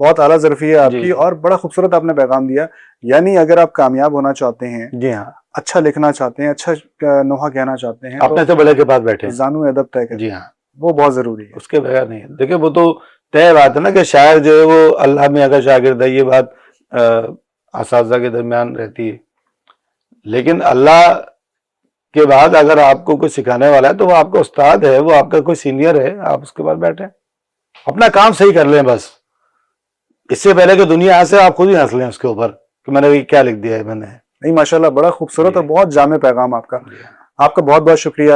بہت اعلیٰ ظرفی ہے آپ کی, اور بڑا خوبصورت آپ نے پیغام دیا. یعنی اگر آپ کامیاب ہونا چاہتے ہیں, جی ہاں, اچھا لکھنا چاہتے ہیں, اچھا نوحہ کہنا چاہتے ہیں, اپنے سے بڑے کے پاس بیٹھے, زانو ادب طے کریں. جی ہاں, وہ بہت ضروری ہے. اس کے بغیر نہیں. دیکھیں وہ تو طے بات ہے نا کہ شاعر جو ہے وہ اللہ میں اگر شاگرد ہے, یہ بات اساتذہ کے درمیان رہتی ہے, لیکن اللہ کے بعد اگر آپ کو کوئی سکھانے والا ہے تو وہ آپ کا استاد ہے, وہ آپ کا کوئی سینئر ہے, آپ اس کے بعد بیٹھیں, اپنا کام صحیح کر لیں بس. اس سے پہلے کہ دنیا سے آپ خود ہی ہنس لیں اس کے اوپر کہ میں نے کیا لکھ دیا ہے میں نے. نہیں ماشاءاللہ, بڑا خوبصورت اور بہت جامع پیغام آپ کا. آپ کا بہت بہت شکریہ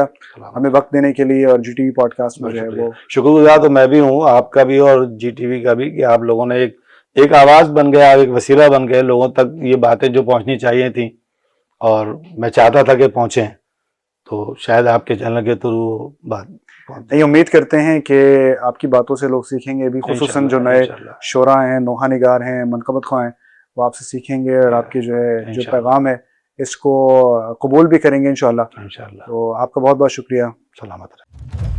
ہمیں وقت دینے کے لیے, اور G T V podcast میں جو ہے وہ شکر گزار تو میں بھی ہوں, آپ کا بھی اور جی ٹی وی کا بھی, کہ آپ لوگوں نے ایک آواز بن گئے, آپ ایک وسیلہ بن گئے لوگوں تک. یہ باتیں جو پہنچنی چاہیے تھیں اور میں چاہتا تھا کہ پہنچیں, تو شاید آپ کے چینل کے تھرو بات نہیں. امید کرتے ہیں کہ آپ کی باتوں سے لوگ سیکھیں گے بھی, خصوصاً جو نئے شعراء ہیں, نوحہ نگار ہیں, منقبت خواہ ہیں, وہ آپ سے سیکھیں گے اور آپ کی جو پیغام ہے اس کو قبول بھی کریں گے انشاءاللہ. تو آپ کا بہت بہت شکریہ. سلامت رہے.